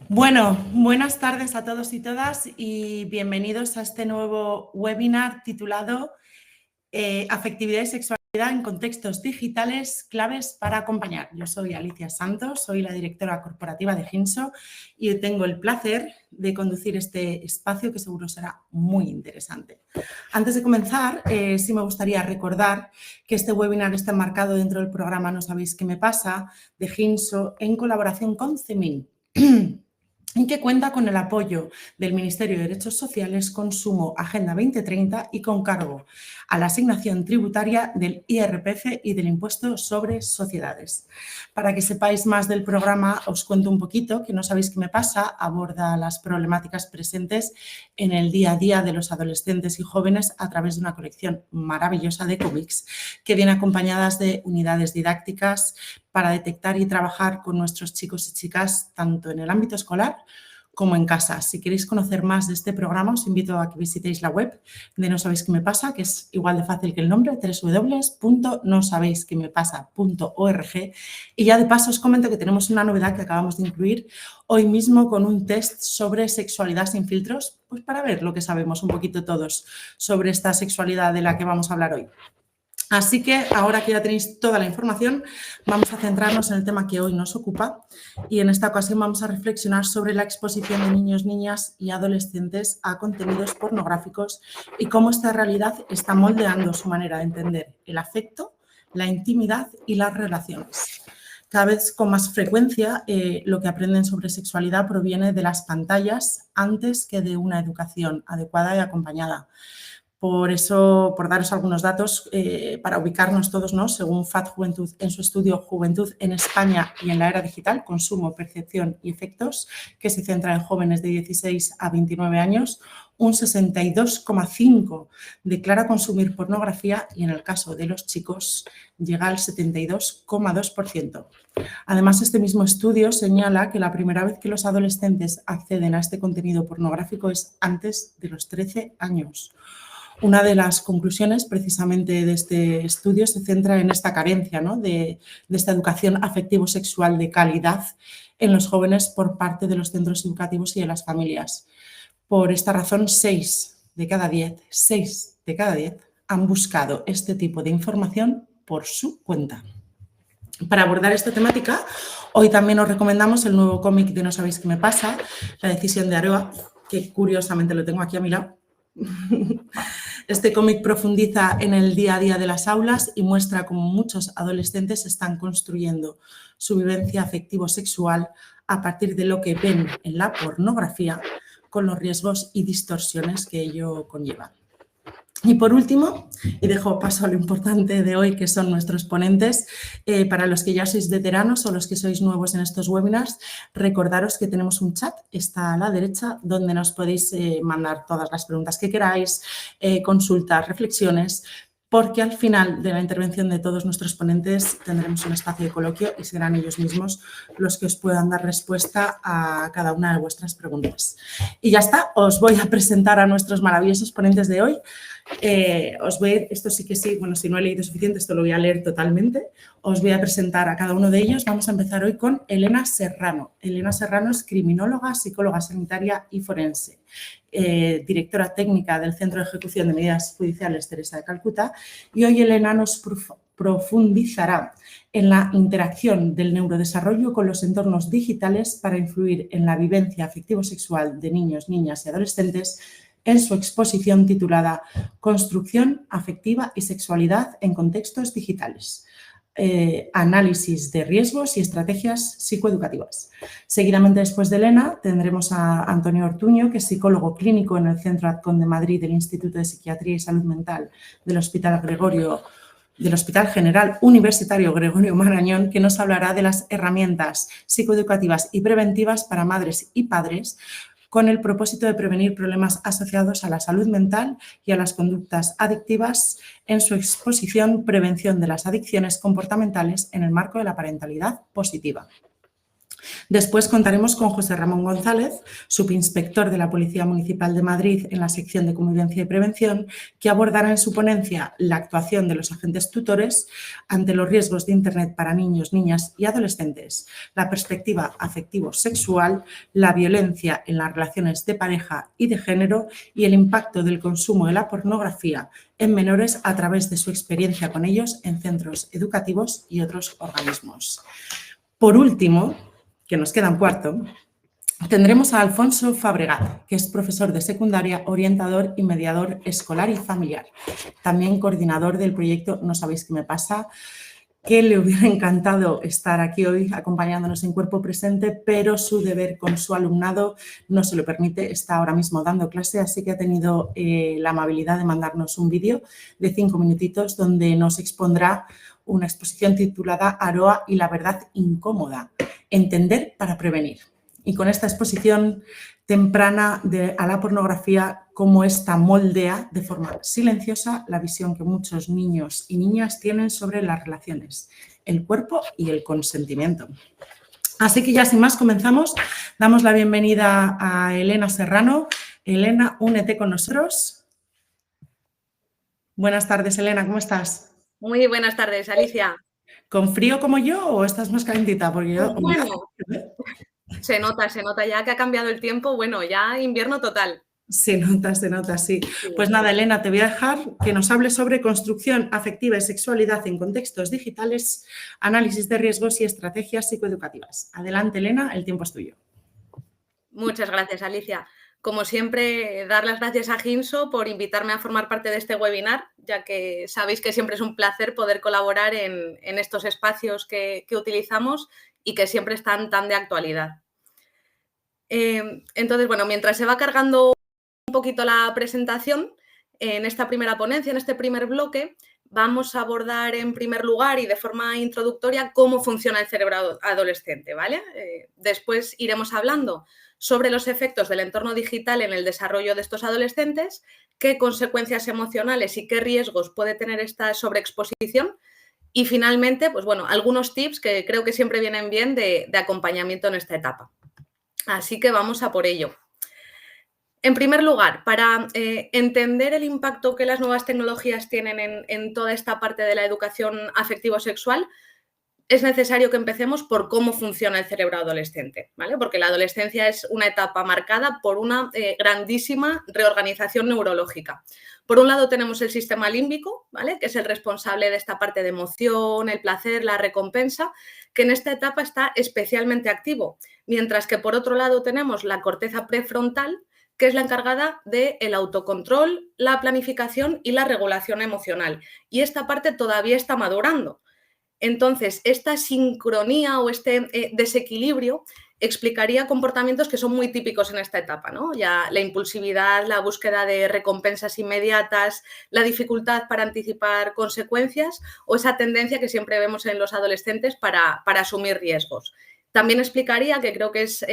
Bueno, buenas tardes a todos y todas y bienvenidos a este nuevo webinar titulado Afectividad y sexualidad en contextos digitales, claves para acompañar. Yo soy Alicia Santos, soy la directora corporativa de Ginso y tengo el placer de conducir este espacio que seguro será muy interesante. Antes de comenzar, sí me gustaría recordar que este webinar está enmarcado dentro del programa No sabéis qué me pasa de Ginso en colaboración con CEMIN. Y que cuenta con el apoyo del Ministerio de Derechos Sociales, Consumo, Agenda 2030 y con cargo a la asignación tributaria del IRPF y del impuesto sobre sociedades. Para que sepáis más del programa, os cuento un poquito, que No sabéis qué me pasa, aborda las problemáticas presentes en el día a día de los adolescentes y jóvenes a través de una colección maravillosa de cómics que viene acompañadas de unidades didácticas para detectar y trabajar con nuestros chicos y chicas tanto en el ámbito escolar como en casa. Si queréis conocer más de este programa, os invito a que visitéis la web de No sabéis qué me pasa, que es igual de fácil que el nombre, www.nosabeisquemepasa.org. Y ya de paso os comento que tenemos una novedad que acabamos de incluir hoy mismo con un test sobre sexualidad sin filtros, pues para ver lo que sabemos un poquito todos sobre esta sexualidad de la que vamos a hablar hoy. Así que ahora que ya tenéis toda la información, vamos a centrarnos en el tema que hoy nos ocupa y en esta ocasión vamos a reflexionar sobre la exposición de niños, niñas y adolescentes a contenidos pornográficos y cómo esta realidad está moldeando su manera de entender el afecto, la intimidad y las relaciones. Cada vez con más frecuencia lo que aprenden sobre sexualidad proviene de las pantallas antes que de una educación adecuada y acompañada. Por eso, por daros algunos datos para ubicarnos todos, ¿no? Según FAD Juventud en su estudio Juventud en España y en la era digital, consumo, percepción y efectos, que se centra en jóvenes de 16 a 29 años, un 62,5% declara consumir pornografía y en el caso de los chicos llega al 72,2%. Además, este mismo estudio señala que la primera vez que los adolescentes acceden a este contenido pornográfico es antes de los 13 años. Una de las conclusiones precisamente de este estudio se centra en esta carencia, ¿no? de esta educación afectivo-sexual de calidad en los jóvenes por parte de los centros educativos y de las familias. Por esta razón, 6 de cada 10 han buscado este tipo de información por su cuenta. Para abordar esta temática, hoy también os recomendamos el nuevo cómic de No sabéis qué me pasa, La decisión de Aroa, que curiosamente lo tengo aquí a mi lado. Este cómic profundiza en el día a día de las aulas y muestra cómo muchos adolescentes están construyendo su vivencia afectivo-sexual a partir de lo que ven en la pornografía, con los riesgos y distorsiones que ello conlleva. Y por último, y dejo paso a lo importante de hoy, que son nuestros ponentes, para los que ya sois veteranos o los que sois nuevos en estos webinars, recordaros que tenemos un chat, está a la derecha, donde nos podéis mandar todas las preguntas que queráis, consultas, reflexiones, porque al final de la intervención de todos nuestros ponentes tendremos un espacio de coloquio y serán ellos mismos los que os puedan dar respuesta a cada una de vuestras preguntas. Y ya está, os voy a presentar a nuestros maravillosos ponentes de hoy. Esto sí que sí, bueno, si no he leído suficiente, esto lo voy a leer totalmente. Os voy a presentar a cada uno de ellos. Vamos a empezar hoy con Elena Serrano. Elena Serrano es criminóloga, psicóloga sanitaria y forense, directora técnica del Centro de Ejecución de Medidas Judiciales Teresa de Calcuta. Y hoy Elena nos profundizará en la interacción del neurodesarrollo con los entornos digitales para influir en la vivencia afectivo-sexual de niños, niñas y adolescentes en su exposición titulada Construcción afectiva y sexualidad en contextos digitales. Análisis de riesgos y estrategias psicoeducativas. Seguidamente, después de Elena, tendremos a Antonio Ortuño, que es psicólogo clínico en el Centro ADCON de Madrid del Instituto de Psiquiatría y Salud Mental del Hospital General Universitario Gregorio Marañón, que nos hablará de las herramientas psicoeducativas y preventivas para madres y padres con el propósito de prevenir problemas asociados a la salud mental y a las conductas adictivas en su exposición Prevención de las adicciones comportamentales en el marco de la parentalidad positiva. Después contaremos con José Ramón González, subinspector de la Policía Municipal de Madrid en la sección de Convivencia y Prevención, que abordará en su ponencia la actuación de los agentes tutores ante los riesgos de Internet para niños, niñas y adolescentes, la perspectiva afectivo-sexual, la violencia en las relaciones de pareja y de género y el impacto del consumo de la pornografía en menores a través de su experiencia con ellos en centros educativos y otros organismos. Por último, que nos queda un cuarto, tendremos a Alfonso Fabregat, que es profesor de secundaria, orientador y mediador escolar y familiar. También coordinador del proyecto No sabéis qué me pasa, que le hubiera encantado estar aquí hoy acompañándonos en cuerpo presente, pero su deber con su alumnado no se lo permite. Está ahora mismo dando clase, así que ha tenido la amabilidad de mandarnos un vídeo de 5 minutitos donde nos expondrá una exposición titulada Aroa y la verdad incómoda, entender para prevenir. Y con esta exposición temprana a la pornografía, cómo esta moldea de forma silenciosa la visión que muchos niños y niñas tienen sobre las relaciones, el cuerpo y el consentimiento. Así que ya sin más comenzamos. Damos la bienvenida a Elena Serrano. Elena, únete con nosotros. Buenas tardes, Elena, ¿cómo estás? Muy buenas tardes, Alicia. ¿Con frío como yo o estás más calentita? Porque yo... Bueno, se nota ya que ha cambiado el tiempo, bueno, ya invierno total. Se nota, sí. Sí. Pues nada, Elena, te voy a dejar que nos hables sobre construcción afectiva y sexualidad en contextos digitales, análisis de riesgos y estrategias psicoeducativas. Adelante, Elena, el tiempo es tuyo. Muchas gracias, Alicia. Como siempre, dar las gracias a Ginso por invitarme a formar parte de este webinar, ya que sabéis que siempre es un placer poder colaborar en estos espacios que utilizamos y que siempre están tan de actualidad. Entonces, bueno, mientras se va cargando un poquito la presentación, en esta primera ponencia, en este primer bloque, vamos a abordar en primer lugar y de forma introductoria cómo funciona el cerebro adolescente, ¿vale? Después iremos hablando sobre los efectos del entorno digital en el desarrollo de estos adolescentes, qué consecuencias emocionales y qué riesgos puede tener esta sobreexposición y finalmente, pues bueno, algunos tips que creo que siempre vienen bien de acompañamiento en esta etapa. Así que vamos a por ello. En primer lugar, para entender el impacto que las nuevas tecnologías tienen en toda esta parte de la educación afectivo-sexual, es necesario que empecemos por cómo funciona el cerebro adolescente, ¿vale? Porque la adolescencia es una etapa marcada por una grandísima reorganización neurológica. Por un lado tenemos el sistema límbico, ¿vale? Que es el responsable de esta parte de emoción, el placer, la recompensa, que en esta etapa está especialmente activo, mientras que por otro lado tenemos la corteza prefrontal, que es la encargada del autocontrol, la planificación y la regulación emocional. Y esta parte todavía está madurando. Entonces, esta sincronía o este desequilibrio explicaría comportamientos que son muy típicos en esta etapa, ¿no? Ya la impulsividad, la búsqueda de recompensas inmediatas, la dificultad para anticipar consecuencias o esa tendencia que siempre vemos en los adolescentes para asumir riesgos. También explicaría, que creo que es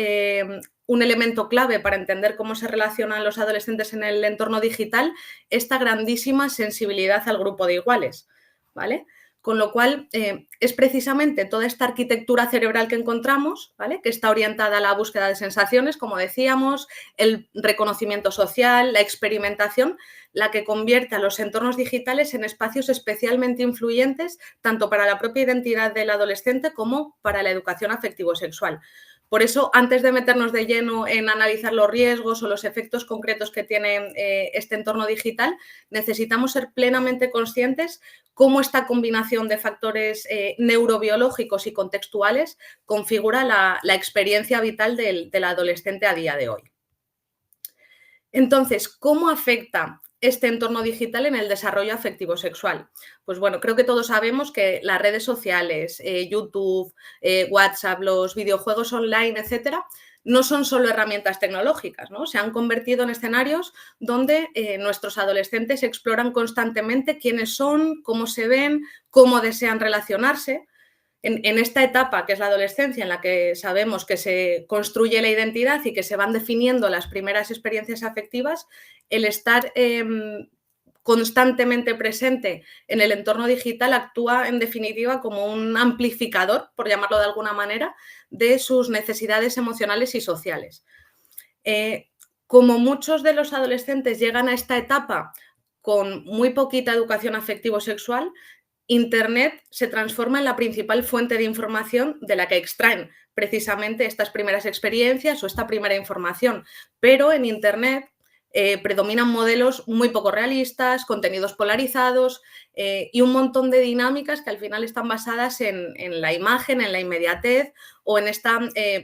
un elemento clave para entender cómo se relacionan los adolescentes en el entorno digital, esta grandísima sensibilidad al grupo de iguales, ¿vale? Con lo cual, es precisamente toda esta arquitectura cerebral que encontramos, ¿vale? Que está orientada a la búsqueda de sensaciones, como decíamos, el reconocimiento social, la experimentación, la que convierte a los entornos digitales en espacios especialmente influyentes, tanto para la propia identidad del adolescente como para la educación afectivo-sexual. Por eso, antes de meternos de lleno en analizar los riesgos o los efectos concretos que tiene este entorno digital, necesitamos ser plenamente conscientes cómo esta combinación de factores neurobiológicos y contextuales configura la experiencia vital del adolescente a día de hoy. Entonces, ¿cómo afecta este entorno digital en el desarrollo afectivo-sexual? Pues bueno, creo que todos sabemos que las redes sociales, YouTube, WhatsApp, los videojuegos online, etcétera, no son solo herramientas tecnológicas, ¿no? Se han convertido en escenarios donde nuestros adolescentes exploran constantemente quiénes son, cómo se ven, cómo desean relacionarse. En esta etapa, que es la adolescencia, en la que sabemos que se construye la identidad y que se van definiendo las primeras experiencias afectivas, el estar constantemente presente en el entorno digital actúa en definitiva como un amplificador, por llamarlo de alguna manera, de sus necesidades emocionales y sociales. Como muchos de los adolescentes llegan a esta etapa con muy poquita educación afectivo-sexual, Internet se transforma en la principal fuente de información de la que extraen precisamente estas primeras experiencias o esta primera información. Pero en Internet predominan modelos muy poco realistas, contenidos polarizados y un montón de dinámicas que al final están basadas en la imagen, en la inmediatez o en esta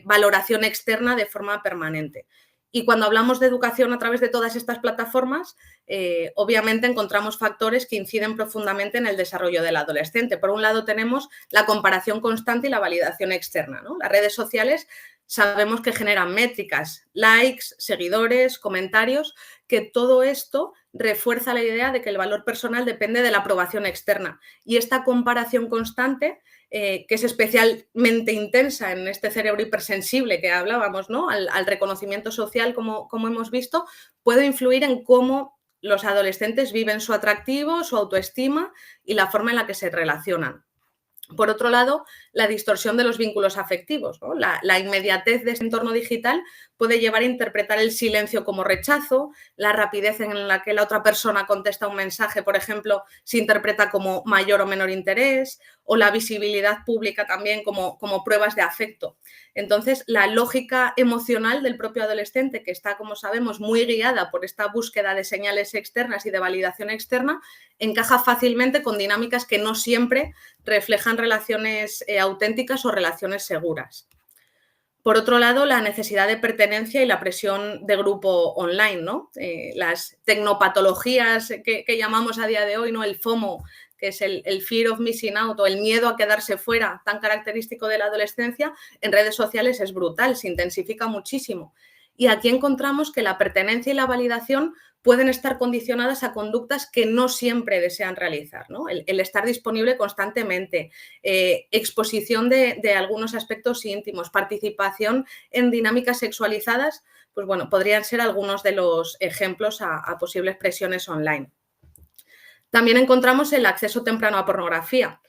valoración externa de forma permanente. Y cuando hablamos de educación a través de todas estas plataformas, obviamente encontramos factores que inciden profundamente en el desarrollo del adolescente. Por un lado tenemos la comparación constante y la validación externa, ¿no? Las redes sociales sabemos que generan métricas, likes, seguidores, comentarios, que todo esto refuerza la idea de que el valor personal depende de la aprobación externa. Y esta comparación constante que es especialmente intensa en este cerebro hipersensible que hablábamos, ¿no? Al reconocimiento social, como hemos visto, puede influir en cómo los adolescentes viven su atractivo, su autoestima y la forma en la que se relacionan. Por otro lado, la distorsión de los vínculos afectivos, ¿no? La inmediatez de ese entorno digital puede llevar a interpretar el silencio como rechazo, la rapidez en la que la otra persona contesta un mensaje, por ejemplo, se interpreta como mayor o menor interés, o la visibilidad pública también como pruebas de afecto. Entonces, la lógica emocional del propio adolescente, que está, como sabemos, muy guiada por esta búsqueda de señales externas y de validación externa, encaja fácilmente con dinámicas que no siempre reflejan relaciones auténticas o relaciones seguras. Por otro lado, la necesidad de pertenencia y la presión de grupo online, ¿no? Las tecnopatologías que llamamos a día de hoy, ¿no? El FOMO, que es el fear of missing out o el miedo a quedarse fuera, tan característico de la adolescencia, en redes sociales es brutal, se intensifica muchísimo. Y aquí encontramos que la pertenencia y la validación pueden estar condicionadas a conductas que no siempre desean realizar, ¿no? El estar disponible constantemente, exposición de algunos aspectos íntimos, participación en dinámicas sexualizadas, pues bueno, podrían ser algunos de los ejemplos a posibles presiones online. También encontramos el acceso temprano a pornografía.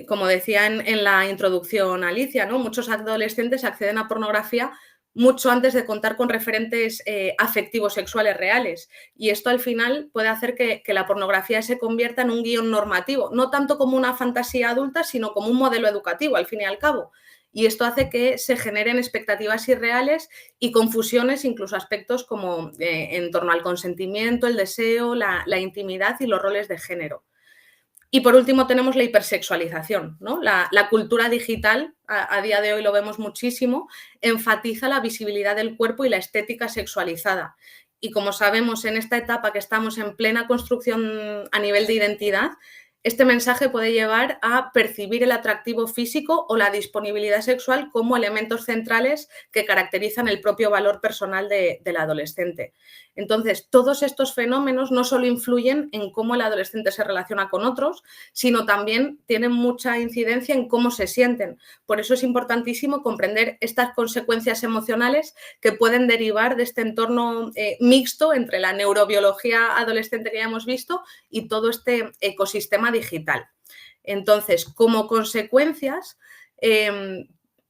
Como decía en la introducción Alicia, ¿no? Muchos adolescentes acceden a pornografía mucho antes de contar con referentes afectivos sexuales reales. Y esto al final puede hacer que la pornografía se convierta en un guión normativo, no tanto como una fantasía adulta, sino como un modelo educativo, al fin y al cabo. Y esto hace que se generen expectativas irreales y confusiones, incluso aspectos como en torno al consentimiento, el deseo, la intimidad y los roles de género. Y por último tenemos la hipersexualización, ¿no? La cultura digital, a día de hoy lo vemos muchísimo, enfatiza la visibilidad del cuerpo y la estética sexualizada. Y como sabemos, en esta etapa que estamos en plena construcción a nivel de identidad, este mensaje puede llevar a percibir el atractivo físico o la disponibilidad sexual como elementos centrales que caracterizan el propio valor personal del adolescente. Entonces, todos estos fenómenos no solo influyen en cómo el adolescente se relaciona con otros, sino también tienen mucha incidencia en cómo se sienten. Por eso es importantísimo comprender estas consecuencias emocionales que pueden derivar de este entorno mixto entre la neurobiología adolescente que ya hemos visto y todo este ecosistema digital. Entonces, como consecuencias,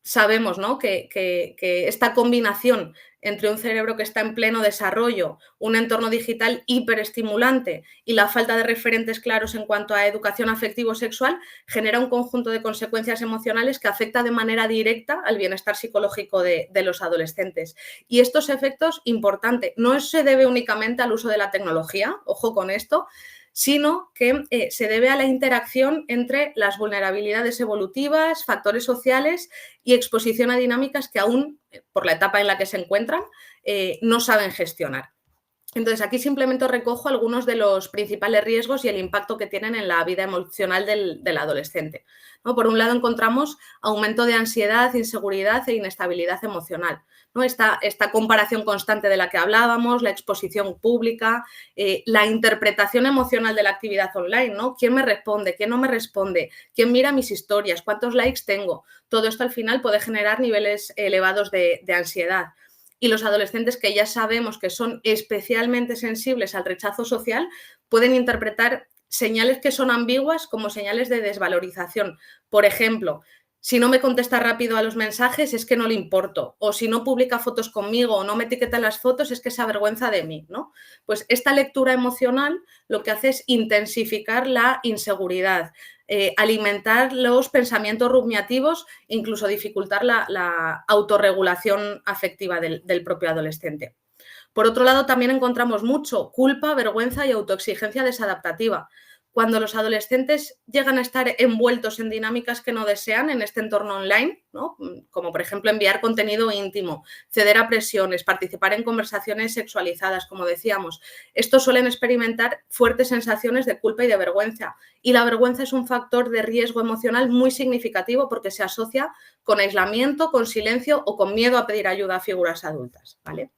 sabemos, ¿no? que esta combinación entre un cerebro que está en pleno desarrollo, un entorno digital hiperestimulante y la falta de referentes claros en cuanto a educación afectivo-sexual genera un conjunto de consecuencias emocionales que afecta de manera directa al bienestar psicológico de los adolescentes. Y estos efectos, importante, no se debe únicamente al uso de la tecnología, ojo con esto, sino que se debe a la interacción entre las vulnerabilidades evolutivas, factores sociales y exposición a dinámicas que aún, por la etapa en la que se encuentran, no saben gestionar. Entonces, aquí simplemente recojo algunos de los principales riesgos y el impacto que tienen en la vida emocional del adolescente, ¿no? Por un lado, encontramos aumento de ansiedad, inseguridad e inestabilidad emocional, ¿no? Esta comparación constante de la que hablábamos, la exposición pública, la interpretación emocional de la actividad online, ¿no? ¿Quién me responde? ¿Quién no me responde? ¿Quién mira mis historias? ¿Cuántos likes tengo? Todo esto al final puede generar niveles elevados de ansiedad. y los adolescentes que ya sabemos que son especialmente sensibles al rechazo social pueden interpretar señales que son ambiguas como señales de desvalorización. Por ejemplo, si no me contesta rápido a los mensajes es que no le importo, o si no publica fotos conmigo o no me etiqueta en las fotos es que se avergüenza de mí, ¿no? Pues esta lectura emocional lo que hace es intensificar la inseguridad, alimentar los pensamientos rumiativos, incluso dificultar la autorregulación afectiva del propio adolescente. Por otro lado, también encontramos mucho culpa, vergüenza y autoexigencia desadaptativa. Cuando los adolescentes llegan a estar envueltos en dinámicas que no desean en este entorno online, ¿no? Como por ejemplo enviar contenido íntimo, ceder a presiones, participar en conversaciones sexualizadas, como decíamos, estos suelen experimentar fuertes sensaciones de culpa y de vergüenza. Y la vergüenza es un factor de riesgo emocional muy significativo porque se asocia con aislamiento, con silencio o con miedo a pedir ayuda a figuras adultas, ¿vale?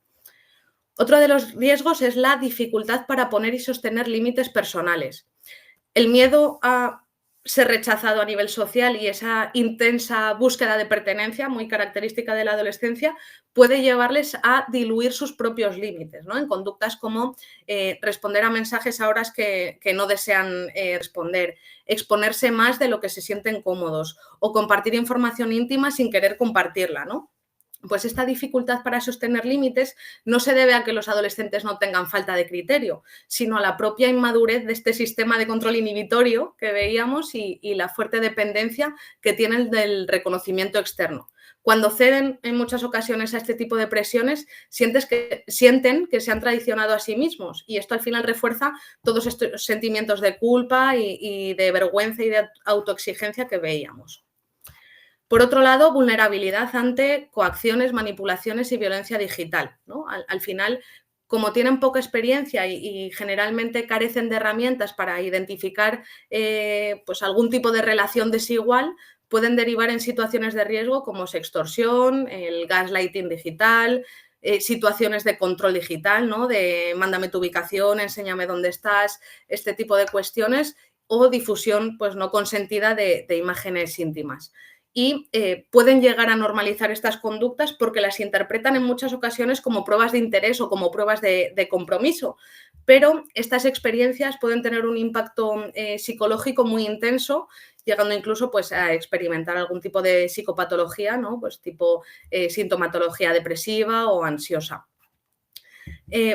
Otro de los riesgos es la dificultad para poner y sostener límites personales. El miedo a ser rechazado a nivel social y esa intensa búsqueda de pertenencia, muy característica de la adolescencia, puede llevarles a diluir sus propios límites, ¿no? En conductas como responder a mensajes a horas que no desean responder, exponerse más de lo que se sienten cómodos o compartir información íntima sin querer compartirla, ¿no? Pues esta dificultad para sostener límites no se debe a que los adolescentes no tengan falta de criterio, sino a la propia inmadurez de este sistema de control inhibitorio que veíamos y la fuerte dependencia que tienen del reconocimiento externo. Cuando ceden en muchas ocasiones a este tipo de presiones, sienten que se han traicionado a sí mismos y esto al final refuerza todos estos sentimientos de culpa y de vergüenza y de autoexigencia que veíamos. Por otro lado, vulnerabilidad ante coacciones, manipulaciones y violencia digital, ¿no? Al final, como tienen poca experiencia y generalmente carecen de herramientas para identificar pues algún tipo de relación desigual, pueden derivar en situaciones de riesgo como sextorsión, el gaslighting digital, situaciones de control digital, ¿no? De mándame tu ubicación, enséñame dónde estás, este tipo de cuestiones, o difusión pues, no consentida de imágenes íntimas. Y pueden llegar a normalizar estas conductas porque las interpretan en muchas ocasiones como pruebas de interés o como pruebas de compromiso. Pero estas experiencias pueden tener un impacto psicológico muy intenso, llegando incluso pues, a experimentar algún tipo de psicopatología, ¿no? Pues tipo sintomatología depresiva o ansiosa.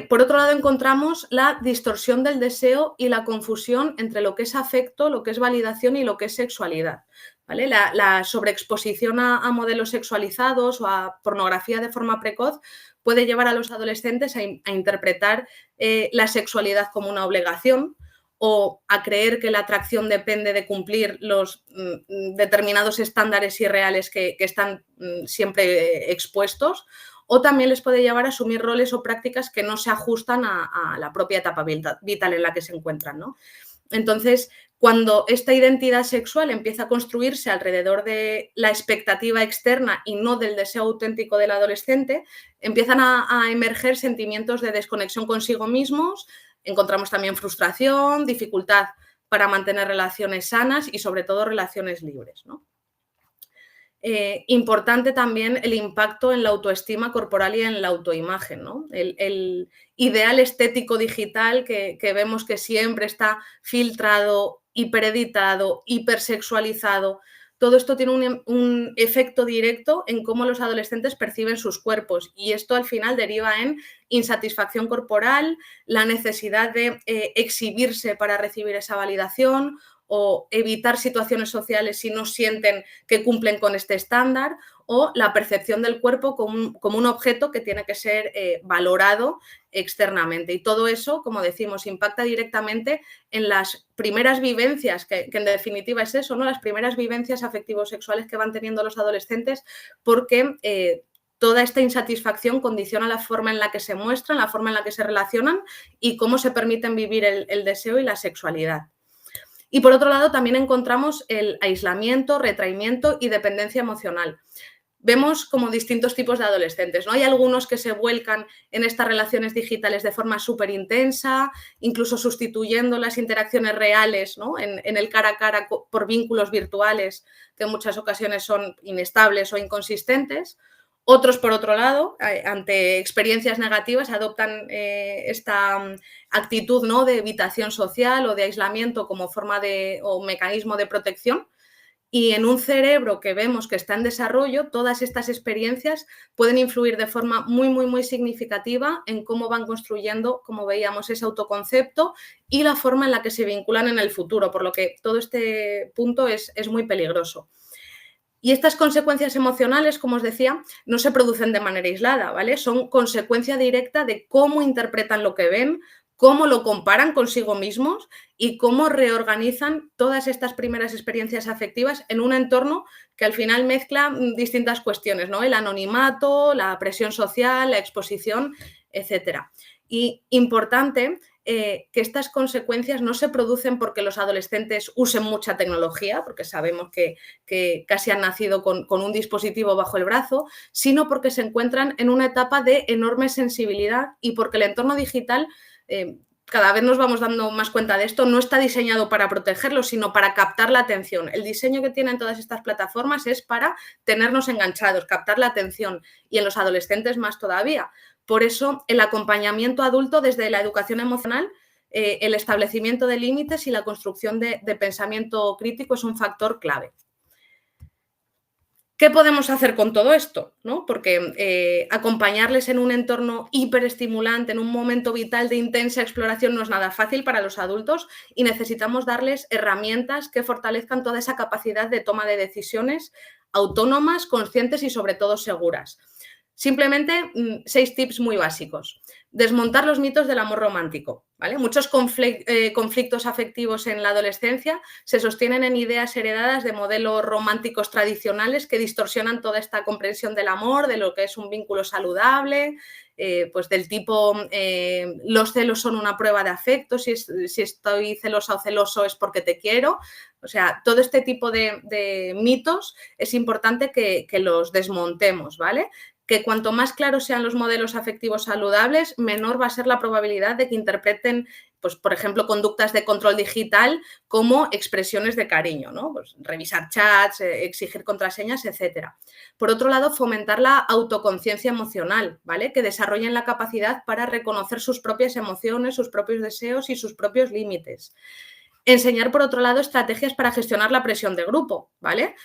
Por otro lado, encontramos la distorsión del deseo y la confusión entre lo que es afecto, lo que es validación y lo que es sexualidad, ¿vale? La sobreexposición a modelos sexualizados o a pornografía de forma precoz puede llevar a los adolescentes a interpretar la sexualidad como una obligación o a creer que la atracción depende de cumplir los determinados estándares irreales que están siempre expuestos, o también les puede llevar a asumir roles o prácticas que no se ajustan a la propia etapa vital en la que se encuentran, ¿no? Entonces, cuando esta identidad sexual empieza a construirse alrededor de la expectativa externa y no del deseo auténtico del adolescente, empiezan a emerger sentimientos de desconexión consigo mismos, encontramos también frustración, dificultad para mantener relaciones sanas y sobre todo relaciones libres, ¿no? Importante también el impacto en la autoestima corporal y en la autoimagen, ¿no? El ideal estético digital que vemos que siempre está filtrado, hipereditado, hipersexualizado. Todo esto tiene un efecto directo en cómo los adolescentes perciben sus cuerpos y esto al final deriva en insatisfacción corporal, la necesidad de exhibirse para recibir esa validación o evitar situaciones sociales si no sienten que cumplen con este estándar, o la percepción del cuerpo como un objeto que tiene que ser valorado externamente. Y todo eso, como decimos, impacta directamente en las primeras vivencias, que en definitiva es eso, ¿no? Las primeras vivencias afectivo-sexuales que van teniendo los adolescentes, porque toda esta insatisfacción condiciona la forma en la que se muestran, la forma en la que se relacionan y cómo se permiten vivir el deseo y la sexualidad. Y por otro lado, también encontramos el aislamiento, retraimiento y dependencia emocional. Vemos como distintos tipos de adolescentes, ¿no? Hay algunos que se vuelcan en estas relaciones digitales de forma súper intensa, incluso sustituyendo las interacciones reales, ¿no? en el cara a cara por vínculos virtuales que en muchas ocasiones son inestables o inconsistentes. Otros, por otro lado, ante experiencias negativas, adoptan esta actitud, ¿no?, de evitación social o de aislamiento como forma o mecanismo de protección. Y en un cerebro que vemos que está en desarrollo, todas estas experiencias pueden influir de forma muy, muy, muy significativa en cómo van construyendo, como veíamos, ese autoconcepto y la forma en la que se vinculan en el futuro, por lo que todo este punto es muy peligroso. Y estas consecuencias emocionales, como os decía, no se producen de manera aislada, ¿vale? Son consecuencia directa de cómo interpretan lo que ven, cómo lo comparan consigo mismos y cómo reorganizan todas estas primeras experiencias afectivas en un entorno que al final mezcla distintas cuestiones, ¿no? El anonimato, la presión social, la exposición, etcétera. Y importante que estas consecuencias no se producen porque los adolescentes usen mucha tecnología, porque sabemos que casi han nacido con un dispositivo bajo el brazo, sino porque se encuentran en una etapa de enorme sensibilidad y porque el entorno digital, cada vez nos vamos dando más cuenta de esto, no está diseñado para protegerlos, sino para captar la atención. El diseño que tienen todas estas plataformas es para tenernos enganchados, captar la atención, y en los adolescentes más todavía. Por eso, el acompañamiento adulto desde la educación emocional, el establecimiento de límites y la construcción de pensamiento crítico es un factor clave. ¿Qué podemos hacer con todo esto?, ¿no? Porque acompañarles en un entorno hiperestimulante, en un momento vital de intensa exploración, no es nada fácil para los adultos y necesitamos darles herramientas que fortalezcan toda esa capacidad de toma de decisiones autónomas, conscientes y sobre todo seguras. Simplemente 6 tips muy básicos. Desmontar los mitos del amor romántico, ¿vale? Muchos conflictos afectivos en la adolescencia se sostienen en ideas heredadas de modelos románticos tradicionales que distorsionan toda esta comprensión del amor, de lo que es un vínculo saludable, pues del tipo los celos son una prueba de afecto, si estoy celosa o celoso es porque te quiero. O sea, todo este tipo de mitos es importante que los desmontemos, ¿vale? Que cuanto más claros sean los modelos afectivos saludables, menor va a ser la probabilidad de que interpreten, pues, por ejemplo, conductas de control digital como expresiones de cariño, ¿no? Pues, revisar chats, exigir contraseñas, etcétera. Por otro lado, fomentar la autoconciencia emocional, ¿vale? Que desarrollen la capacidad para reconocer sus propias emociones, sus propios deseos y sus propios límites. Enseñar, por otro lado, estrategias para gestionar la presión de grupo, ¿vale?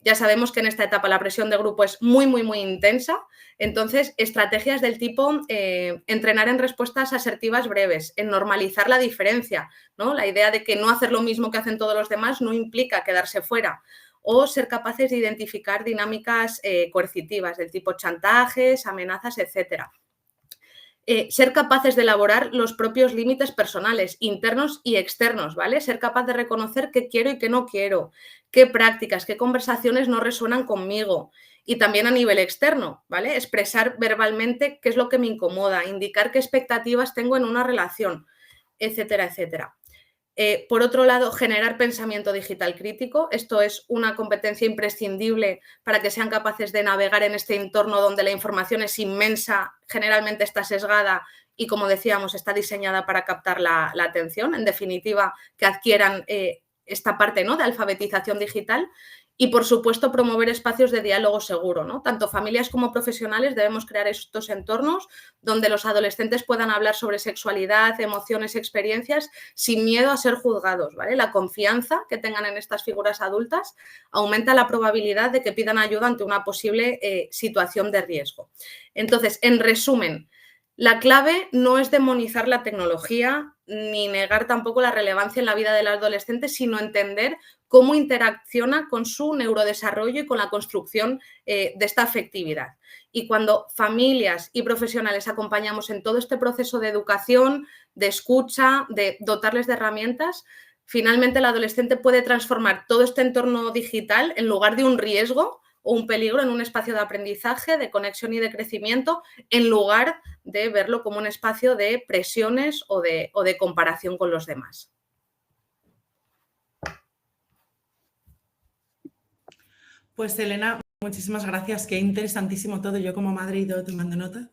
Ya sabemos que en esta etapa la presión de grupo es muy, muy, muy intensa. Entonces, estrategias del tipo entrenar en respuestas asertivas breves, en normalizar la diferencia, ¿no? La idea de que no hacer lo mismo que hacen todos los demás no implica quedarse fuera. O ser capaces de identificar dinámicas coercitivas del tipo chantajes, amenazas, etcétera. Ser capaces de elaborar los propios límites personales, internos y externos, ¿vale? Ser capaz de reconocer qué quiero y qué no quiero, qué prácticas, qué conversaciones no resuenan conmigo. Y también a nivel externo, ¿vale? Expresar verbalmente qué es lo que me incomoda, indicar qué expectativas tengo en una relación, etcétera, etcétera. Por otro lado, generar pensamiento digital crítico. Esto es una competencia imprescindible para que sean capaces de navegar en este entorno donde la información es inmensa, generalmente está sesgada y, como decíamos, está diseñada para captar la atención. En definitiva, que adquieran esta parte, ¿no?, de alfabetización digital. Y, por supuesto, promover espacios de diálogo seguro, ¿no? Tanto familias como profesionales debemos crear estos entornos donde los adolescentes puedan hablar sobre sexualidad, emociones, experiencias, sin miedo a ser juzgados, ¿vale? La confianza que tengan en estas figuras adultas aumenta la probabilidad de que pidan ayuda ante una posible situación de riesgo. Entonces, en resumen, la clave no es demonizar la tecnología ni negar tampoco la relevancia en la vida del adolescente, sino entender cómo interacciona con su neurodesarrollo y con la construcción de esta afectividad. Y cuando familias y profesionales acompañamos en todo este proceso de educación, de escucha, de dotarles de herramientas, finalmente el adolescente puede transformar todo este entorno digital en lugar de un riesgo o un peligro en un espacio de aprendizaje, de conexión y de crecimiento, en lugar de verlo como un espacio de presiones o de comparación con los demás. Pues Elena, muchísimas gracias, qué interesantísimo todo. Yo como madre he ido tomando nota,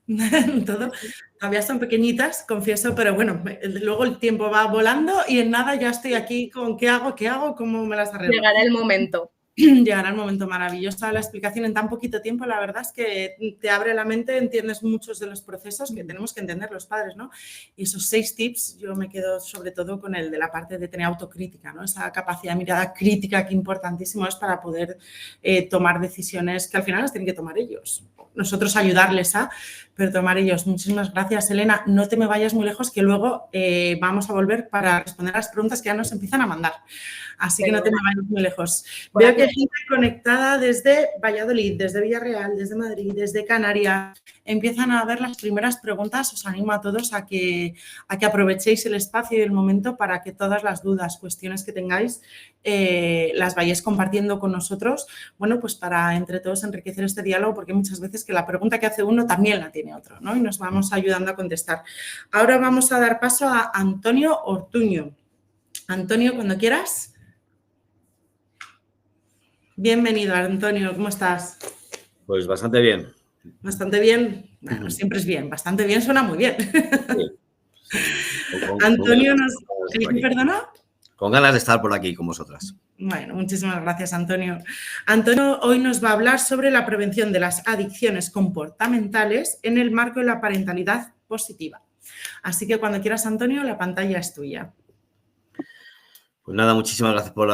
todo. Todavía son pequeñitas, confieso, pero bueno, luego el tiempo va volando y en nada ya estoy aquí con qué hago, cómo me las arreglo. Llegará el momento. llegará el momento maravilloso. La explicación en tan poquito tiempo, la verdad es que te abre la mente, entiendes muchos de los procesos que tenemos que entender los padres, ¿no? Y esos 6 tips, yo me quedo sobre todo con el de la parte de tener autocrítica, ¿no? Esa capacidad de mirada crítica que importantísimo es para poder tomar decisiones que al final las tienen que tomar ellos. Nosotros ayudarles pero tomar ellos. Muchísimas gracias, Elena. No te me vayas muy lejos, que luego vamos a volver para responder a las preguntas que ya nos empiezan a mandar. Así que no te me vayas muy lejos. Veo que hay gente conectada desde Valladolid, desde Villarreal, desde Madrid, desde Canarias. Empiezan a ver las primeras preguntas. Os animo a todos a que aprovechéis el espacio y el momento para que todas las dudas, cuestiones que tengáis, las vayáis compartiendo con nosotros. Bueno, pues para entre todos enriquecer este diálogo, porque muchas veces que la pregunta que hace uno también la tiene otro, ¿no? Y nos vamos ayudando a contestar. Ahora vamos a dar paso a Antonio Ortuño. Antonio, cuando quieras. Bienvenido, Antonio. ¿Cómo estás? Pues bastante bien. Bastante bien. Bueno, siempre es bien. Bastante bien suena muy bien. Sí. Antonio nos... ¿Perdona? Con ganas de estar por aquí con vosotras. Bueno, muchísimas gracias, Antonio. Antonio hoy nos va a hablar sobre la prevención de las adicciones comportamentales en el marco de la parentalidad positiva. Así que cuando quieras, Antonio, la pantalla es tuya. Pues nada, muchísimas gracias por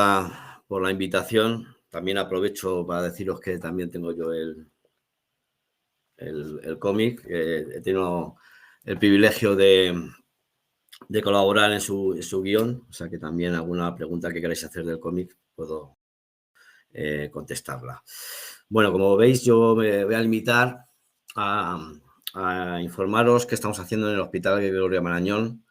la invitación. También aprovecho para deciros que también tengo yo el cómic. He tenido el privilegio de colaborar en su guión, o sea que también alguna pregunta que queráis hacer del cómic puedo contestarla. Bueno, como veis, yo me voy a limitar a informaros qué estamos haciendo en el Hospital Gregorio Marañón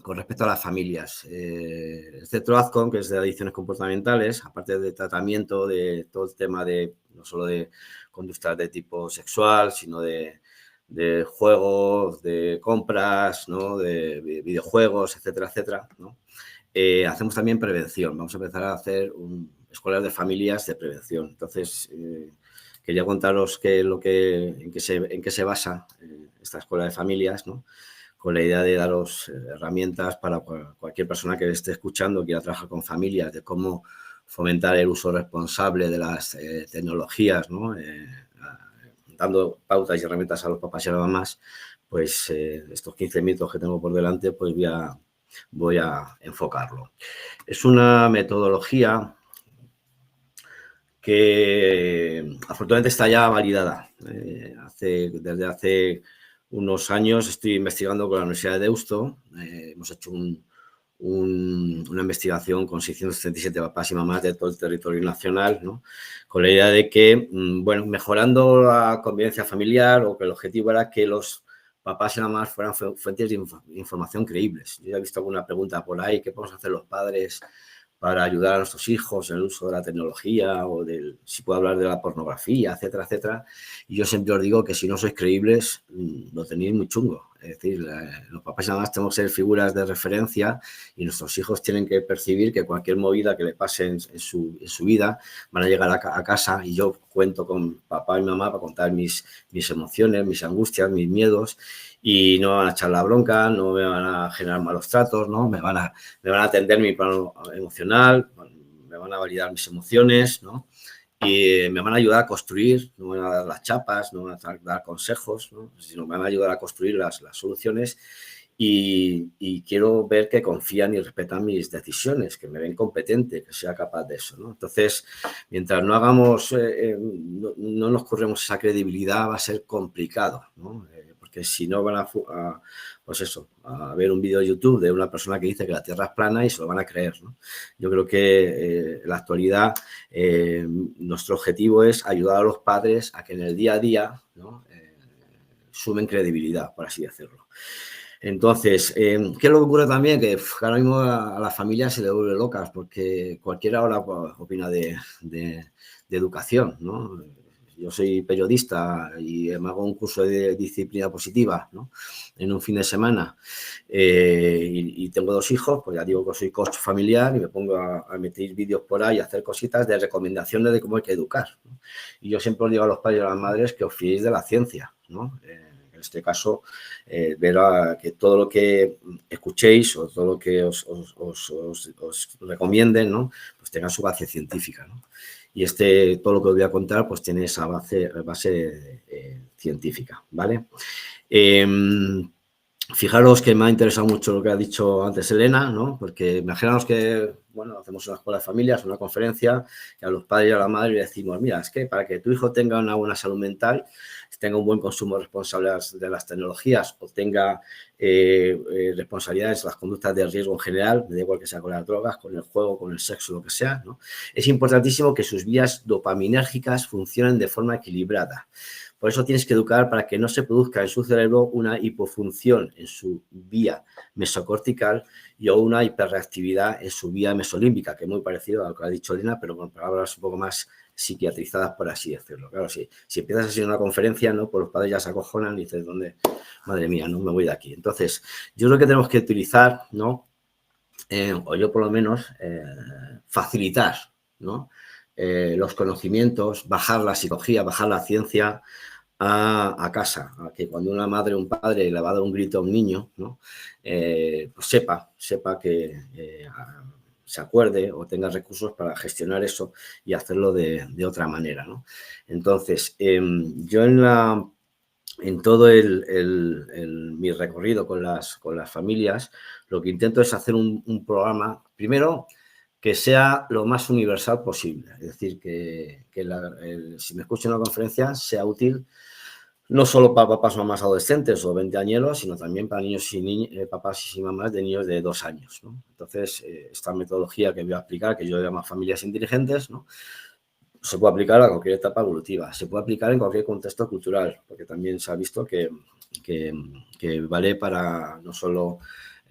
con respecto a las familias. El Centro Azcom, que es de adicciones comportamentales, aparte de tratamiento de todo el tema de no solo de conductas de tipo sexual, sino de juegos, de compras, ¿no? De videojuegos, etcétera, etcétera, ¿no? Hacemos también prevención. Vamos a empezar a hacer escuelas de familias de prevención. Entonces, quería contaros en qué se basa esta escuela de familias, ¿no? Con la idea de daros herramientas para cualquier persona que esté escuchando, quiera trabajar con familias, de cómo fomentar el uso responsable de las tecnologías, ¿no? Dando pautas y herramientas a los papás y a las mamás, pues estos 15 minutos que tengo por delante, pues voy a enfocarlo. Es una metodología que afortunadamente está ya validada. Desde hace unos años estoy investigando con la Universidad de Deusto. Hemos hecho una investigación con 637 papás y mamás de todo el territorio nacional, ¿no? Con la idea de que, bueno, mejorando la convivencia familiar, o que el objetivo era que los papás y mamás fueran fuentes de información creíbles. Yo ya he visto alguna pregunta por ahí: ¿qué podemos hacer los padres para ayudar a nuestros hijos en el uso de la tecnología, o si puedo hablar de la pornografía, etcétera, etcétera? Y yo siempre os digo que si no sois creíbles, lo tenéis muy chungo. Es decir, los papás y mamás tenemos que ser figuras de referencia, y nuestros hijos tienen que percibir que cualquier movida que le pase en su vida, van a llegar a casa, y yo cuento con papá y mamá para contar mis emociones, mis angustias, mis miedos, y no me van a echar la bronca, no me van a generar malos tratos, ¿no? Me van a atender mi plano emocional, me van a validar mis emociones, ¿no? Y me van a ayudar a construir, no me van a dar las chapas, no me van a dar consejos, ¿no? Sino me van a ayudar a construir las soluciones, y quiero ver que confían y respetan mis decisiones, que me ven competente, que sea capaz de eso, ¿no? Entonces, mientras no hagamos, no nos corremos esa credibilidad, va a ser complicado, ¿no? Porque si no van pues eso, a ver un vídeo de YouTube de una persona que dice que la Tierra es plana y se lo van a creer, ¿no? Yo creo que en la actualidad nuestro objetivo es ayudar a los padres a que en el día a día, ¿no? Sumen credibilidad, por así decirlo. Entonces, ¿qué es lo que ocurre también? Que ahora mismo a las familias se le vuelve locas, porque cualquiera ahora opina de educación, ¿no? Yo soy periodista y me hago un curso de disciplina positiva, ¿no? En un fin de semana, y tengo 2 hijos, pues ya digo que soy coach familiar, y me pongo a meter vídeos por ahí, a hacer cositas de recomendaciones de cómo hay que educar, ¿no? Y yo siempre os digo a los padres y a las madres que os fiéis de la ciencia, ¿no? este caso, ver que todo lo que escuchéis o todo lo que os recomienden, ¿no? Pues tenga su base científica, ¿no? Y todo lo que os voy a contar, pues tiene esa base científica, ¿vale? Fijaros que me ha interesado mucho lo que ha dicho antes Elena, ¿no? Porque imaginaos que, bueno, hacemos una escuela de familias, una conferencia, y a los padres y a la madre le decimos, mira, es que para que tu hijo tenga una buena salud mental, tenga un buen consumo responsable de las tecnologías o tenga responsabilidades en las conductas de riesgo en general, me da igual que sea con las drogas, con el juego, con el sexo, lo que sea, ¿no? Es importantísimo que sus vías dopaminérgicas funcionen de forma equilibrada. Por eso tienes que educar para que no se produzca en su cerebro una hipofunción en su vía mesocortical y o una hiperreactividad en su vía mesolímbica, que es muy parecido a lo que ha dicho Elena, pero con palabras un poco más psiquiatrizadas, por así decirlo. Claro, si empiezas así una conferencia, ¿no? Pues los padres ya se acojonan y dices, ¿dónde? Madre mía, no me voy de aquí. Entonces, yo creo que tenemos que utilizar, ¿no? O yo por lo menos, facilitar, ¿no? Los conocimientos, bajar la psicología, bajar la ciencia a casa, a que cuando una madre o un padre le va a dar un grito a un niño, ¿no? Pues sepa que se acuerde o tenga recursos para gestionar eso y hacerlo de otra manera, ¿no? Entonces, yo en todo mi recorrido con las familias, lo que intento es hacer un programa, primero, que sea lo más universal posible. Es decir, que si me escucho en una conferencia sea útil no solo para papás o mamás adolescentes o 20añeros, sino también para niños y papás y mamás de niños de 2 años, ¿no? Entonces, esta metodología que voy a aplicar, que yo llamo familias inteligentes, ¿no? Se puede aplicar a cualquier etapa evolutiva, se puede aplicar en cualquier contexto cultural, porque también se ha visto que vale para no solo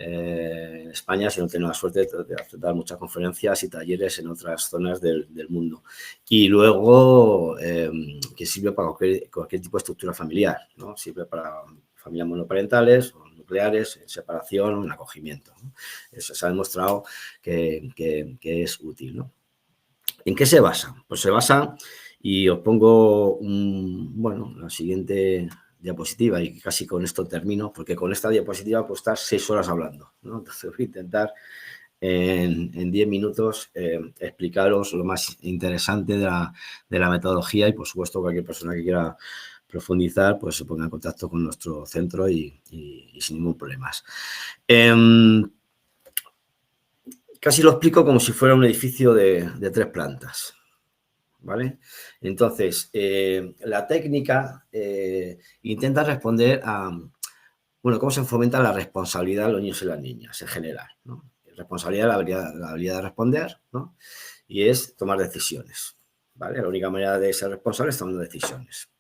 España, sino tener la suerte de dar muchas conferencias y talleres en otras zonas del mundo. Y luego que sirve para cualquier tipo de estructura familiar, ¿no? Sirve para familias monoparentales o nucleares, en separación o en acogimiento, ¿no? Eso se ha demostrado que es útil, ¿no? ¿En qué se basa? Pues se basa, y os pongo la siguiente diapositiva y casi con esto termino, porque con esta diapositiva puedo estar 6 horas hablando, ¿no? Entonces voy a intentar en 10 minutos explicaros lo más interesante de la metodología y, por supuesto, cualquier persona que quiera profundizar, pues se ponga en contacto con nuestro centro y sin ningún problema. Casi lo explico como si fuera un edificio de 3 plantas, ¿vale? Entonces, la técnica intenta responder a, cómo se fomenta la responsabilidad de los niños y las niñas en general, ¿no? Responsabilidad, la habilidad de responder, ¿no? Y es tomar decisiones, ¿vale? La única manera de ser responsable es tomando decisiones.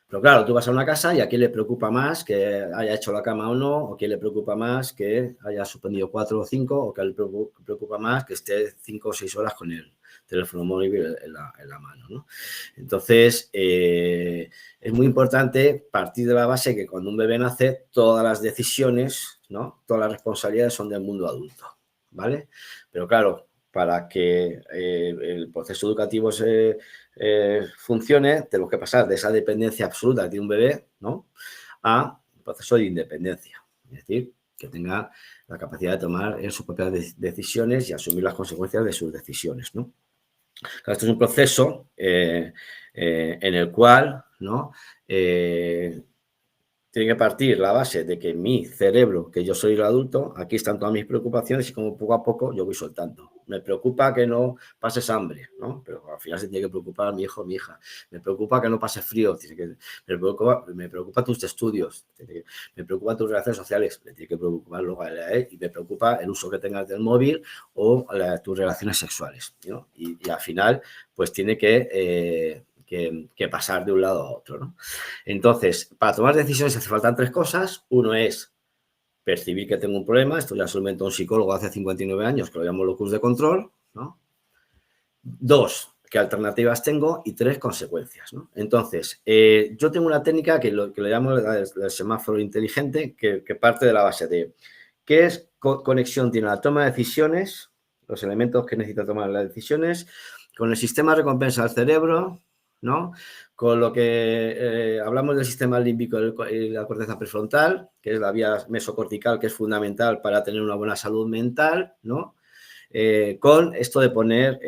Pero claro, tú vas a una casa y a quién le preocupa más que haya hecho la cama o no, o quién le preocupa más que haya suspendido 4 o 5, o que le preocupa más que esté 5 o 6 horas con el teléfono móvil en la mano, ¿no? Entonces, es muy importante partir de la base que cuando un bebé nace, todas las decisiones, ¿no? Todas las responsabilidades son del mundo adulto, ¿vale? Pero claro, para que el proceso educativo funcione, tenemos que pasar de esa dependencia absoluta de un bebé, ¿no? A un proceso de independencia. Es decir, que tenga la capacidad de tomar sus propias decisiones y asumir las consecuencias de sus decisiones, ¿no? Claro, esto es un proceso en el cual, ¿no? Tiene que partir la base de que mi cerebro, que yo soy el adulto, aquí están todas mis preocupaciones y como poco a poco yo voy soltando. Me preocupa que no pases hambre, ¿no? Pero al final se tiene que preocupar mi hijo o mi hija. Me preocupa que no pases frío. Me preocupa tus estudios. Me preocupa tus relaciones sociales. Me tiene que preocupar luego a él. Y me preocupa el uso que tengas del móvil o tus relaciones sexuales, ¿no? Y al final, pues tiene que pasar de un lado a otro, ¿no? Entonces, para tomar decisiones hace falta 3 cosas. Uno es percibir que tengo un problema. Esto ya se lo inventó un psicólogo hace 59 años, que lo llamó locus de control, ¿no? 2, qué alternativas tengo. Y 3, consecuencias, ¿no? Entonces, yo tengo una técnica que le llamo el semáforo inteligente, que parte de la base de qué es conexión tiene la toma de decisiones, los elementos que necesita tomar las decisiones, con el sistema de recompensa del cerebro, ¿no? Con lo que hablamos del sistema límbico y la corteza prefrontal, que es la vía mesocortical, que es fundamental para tener una buena salud mental, ¿no? Con esto de poner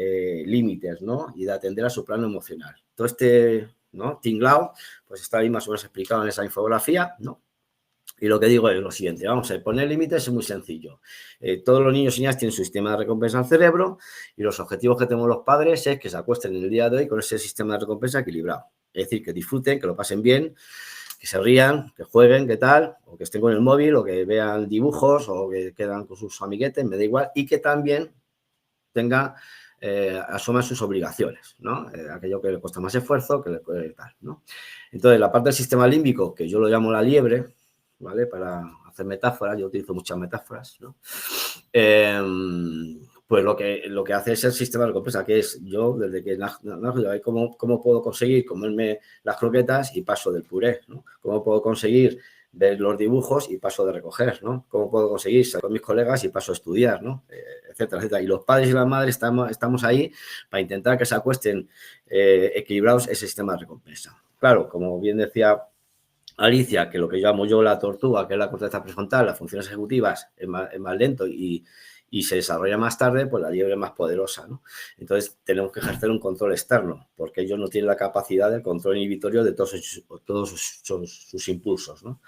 límites, ¿no? Y de atender a su plano emocional. Todo este, ¿no?, tinglao, pues está ahí más o menos explicado en esa infografía, ¿no? Y lo que digo es lo siguiente, vamos a ver, poner límites es muy sencillo. Todos los niños y niñas tienen su sistema de recompensa al cerebro y los objetivos que tenemos los padres es que se acuesten en el día de hoy con ese sistema de recompensa equilibrado. Es decir, que disfruten, que lo pasen bien, que se rían, que jueguen, que tal, o que estén con el móvil, o que vean dibujos, o que quedan con sus amiguetes, me da igual, y que también asuman sus obligaciones, ¿no? Aquello que le cuesta más esfuerzo, que le puede tal, ¿no? Entonces, la parte del sistema límbico, que yo lo llamo la liebre, ¿vale? Para hacer metáforas, yo utilizo muchas metáforas, ¿no? Pues lo que hace es el sistema de recompensa, que es yo, desde que nazco, ¿cómo puedo conseguir comerme las croquetas y paso del puré, ¿no? ¿Cómo puedo conseguir ver los dibujos y paso de recoger, ¿no? ¿Cómo puedo conseguir salir con mis colegas y paso a estudiar, ¿no? Etcétera, etcétera. Y los padres y las madres estamos ahí para intentar que se acuesten equilibrados ese sistema de recompensa. Claro, como bien decía Alicia, que lo que llamo yo la tortuga, que es la corteza prefrontal, las funciones ejecutivas es más lento y se desarrolla más tarde, pues la liebre es más poderosa, ¿no? Entonces, tenemos que ejercer un control externo, porque ellos no tienen la capacidad del control inhibitorio de todos sus impulsos, ¿no?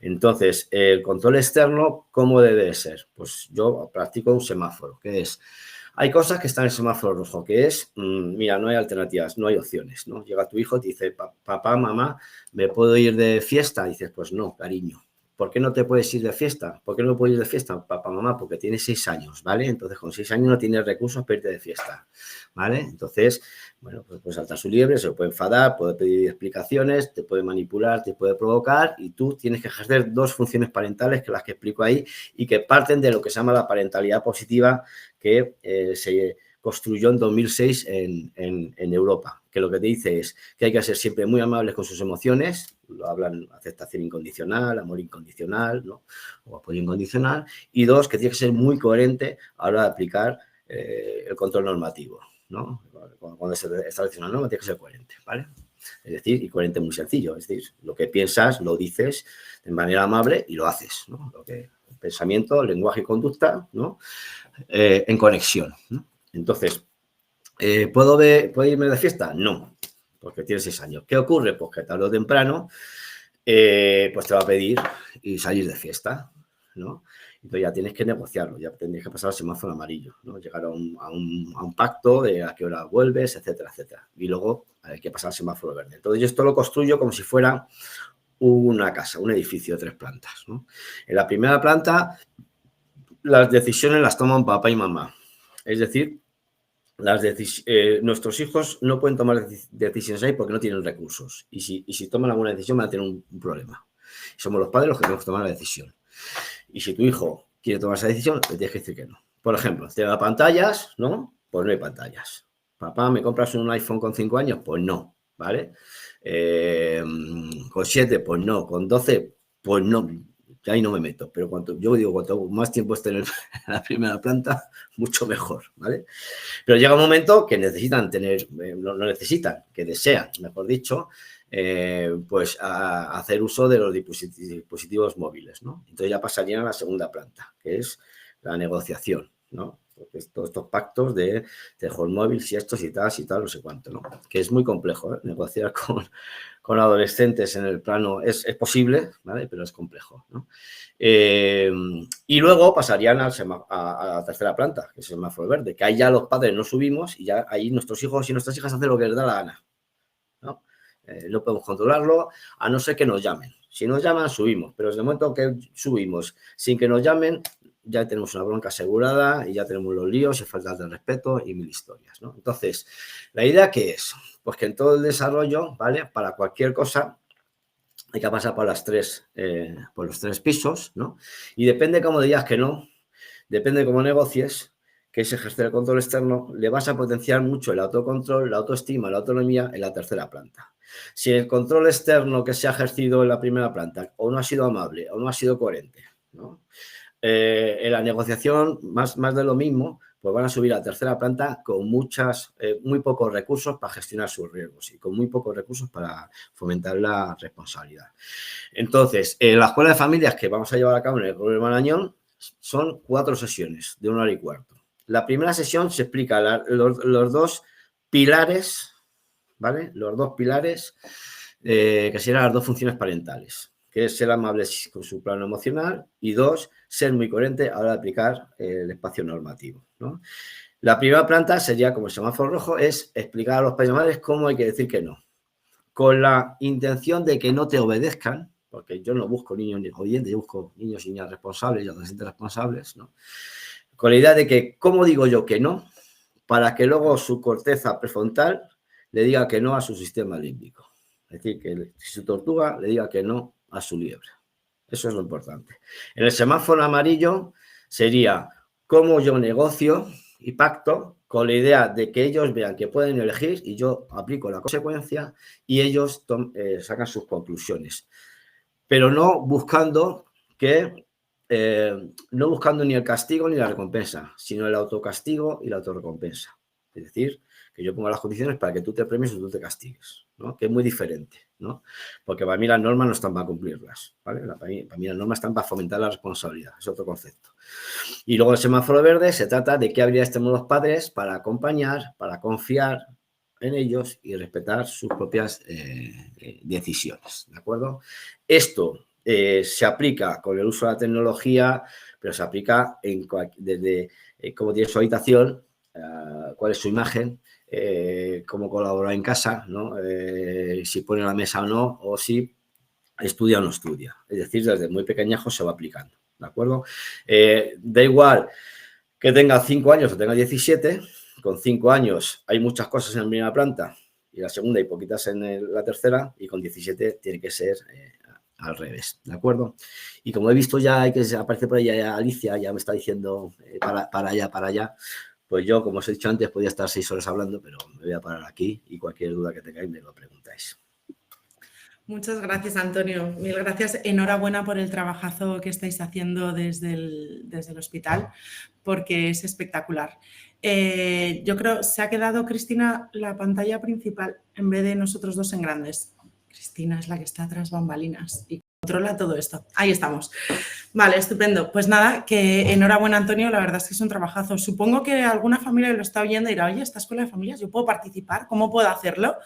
Entonces, el control externo, ¿cómo debe de ser? Pues yo practico un semáforo, que es... Hay cosas que están en el semáforo rojo, que es, mira, no hay alternativas, no hay opciones, ¿no? Llega tu hijo, te dice, papá, mamá, ¿me puedo ir de fiesta? Y dices, pues no, cariño. ¿Por qué no te puedes ir de fiesta? ¿Por qué no puedes ir de fiesta, papá, mamá? Porque tienes 6 años, ¿vale? Entonces, con 6 años no tienes recursos para irte de fiesta, ¿vale? Entonces, bueno, pues puede saltar su liebre, se puede enfadar, puede pedir explicaciones, te puede manipular, te puede provocar y tú tienes que ejercer 2 funciones parentales que las que explico ahí y que parten de lo que se llama la parentalidad positiva que se construyó en 2006 en Europa, que lo que te dice es que hay que ser siempre muy amables con sus emociones, lo hablan aceptación incondicional, amor incondicional, ¿no? O apoyo incondicional, y 2, que tiene que ser muy coherente a la hora de aplicar el control normativo, ¿no? Cuando se establece una norma tiene que ser coherente, ¿vale? Es decir, y coherente muy sencillo, es decir, lo que piensas lo dices de manera amable y lo haces, ¿no? Pensamiento, lenguaje y conducta, ¿no? En conexión, ¿no? Entonces, ¿puedo irme de fiesta? No, porque tienes 6 años. ¿Qué ocurre? Pues que tarde o temprano, pues te va a pedir y salir de fiesta, ¿no? Entonces ya tienes que negociarlo, ya tendrías que pasar al semáforo amarillo, ¿no? Llegar a un pacto de a qué hora vuelves, etcétera, etcétera. Y luego hay que pasar al semáforo verde. Entonces yo esto lo construyo como si fuera una casa, un edificio de 3 plantas, ¿no? En la primera planta las decisiones las toman papá y mamá. Es decir, nuestros hijos no pueden tomar decisiones ahí porque no tienen recursos. Y si toman alguna decisión van a tener un problema. Somos los padres los que tenemos que tomar la decisión. Y si tu hijo quiere tomar esa decisión, le tienes que decir que no. Por ejemplo, ¿te da pantallas? ¿No? Pues no hay pantallas. Papá, ¿me compras un iPhone con 5 años? Pues no, ¿vale? Con 7, pues no. Con 12, pues no. Ahí no me meto, pero cuanto más tiempo esté en la primera planta, mucho mejor, ¿vale? Pero llega un momento que necesitan no necesitan, que desean, mejor dicho, pues a hacer uso de los dispositivos móviles, ¿no? Entonces ya pasarían a la segunda planta, que es la negociación, ¿no? Porque todos estos pactos de te dejo el móvil, si esto, si tal, no sé cuánto, ¿no? Que es muy complejo, ¿eh? Negociar con adolescentes en el plano es posible, ¿vale? Pero es complejo, ¿no? Y luego pasarían a la tercera planta, que es el semáforo verde, que ahí ya los padres no subimos y ya ahí nuestros hijos y nuestras hijas hacen lo que les da la gana, ¿no? No podemos controlarlo, a no ser que nos llamen. Si nos llaman, subimos, pero desde el momento que subimos sin que nos llamen, ya tenemos una bronca asegurada y ya tenemos los líos y faltas de respeto y 1000 historias, ¿no? Entonces, ¿la idea qué es? Pues que en todo el desarrollo, ¿vale? Para cualquier cosa hay que pasar por los 3 pisos, ¿no? Y depende cómo digas que no, depende cómo negocies, que es ejercer el control externo, le vas a potenciar mucho el autocontrol, la autoestima, la autonomía en la tercera planta. Si el control externo que se ha ejercido en la primera planta o no ha sido amable o no ha sido coherente, ¿no? En la negociación, más de lo mismo, pues van a subir a la tercera planta con muy pocos recursos para gestionar sus riesgos y con muy pocos recursos para fomentar la responsabilidad. Entonces, en la escuela de familias que vamos a llevar a cabo en el Pueblo de Marañón son 4 sesiones de 1 hora y cuarto. La primera sesión se explica los 2 pilares, ¿vale? Los 2 pilares que serán las 2 funciones parentales, que es ser amables con su plano emocional y 2, ser muy coherente a la hora de aplicar el espacio normativo, ¿no? La primera planta sería, como el semáforo rojo, es explicar a los padres y madres cómo hay que decir que no, con la intención de que no te obedezcan, porque yo no busco niños ni oyentes, yo busco niños y niñas responsables y adolescentes responsables, ¿no? Con la idea de que, ¿cómo digo yo que no? Para que luego su corteza prefrontal le diga que no a su sistema límbico. Es decir, que si su tortuga le diga que no a su liebre. Eso es lo importante. En el semáforo amarillo sería cómo yo negocio y pacto con la idea de que ellos vean que pueden elegir y yo aplico la consecuencia y ellos sacan sus conclusiones. Pero no buscando ni el castigo ni la recompensa, sino el autocastigo y la autorrecompensa. Es decir, que yo ponga las condiciones para que tú te premies o tú te castigues, ¿no? Que es muy diferente, ¿no? Porque para mí las normas no están para cumplirlas, ¿vale? Para mí las normas están para fomentar la responsabilidad, es otro concepto. Y luego el semáforo verde se trata de qué habilidades tenemos los padres para acompañar, para confiar en ellos y respetar sus propias decisiones, ¿de acuerdo? Esto se aplica con el uso de la tecnología, pero se aplica desde cómo tiene su habitación, cuál es su imagen, cómo colabora en casa, ¿no? Si pone la mesa o no, o si estudia o no estudia. Es decir, desde muy pequeñajo se va aplicando, ¿de acuerdo? Da igual que tenga 5 años o tenga 17, con 5 años hay muchas cosas en la primera planta y la segunda y poquitas en la tercera, y con 17 tiene que ser al revés, ¿de acuerdo? Y como he visto ya que aparece por ahí Alicia, ya me está diciendo para allá, pues yo, como os he dicho antes, podía estar 6 horas hablando, pero me voy a parar aquí y cualquier duda que tengáis me lo preguntáis. Muchas gracias, Antonio. Mil gracias. Enhorabuena por el trabajazo que estáis haciendo desde el hospital, porque es espectacular. Yo creo, se ha quedado, Cristina, la pantalla principal en vez de nosotros dos en grandes. Cristina es la que está tras bambalinas y controla todo esto. Ahí estamos. Vale, estupendo. Pues nada, que enhorabuena, Antonio. La verdad es que es un trabajazo. Supongo que alguna familia que lo está oyendo dirá, oye, esta escuela de familias, ¿yo puedo participar? ¿Cómo puedo hacerlo?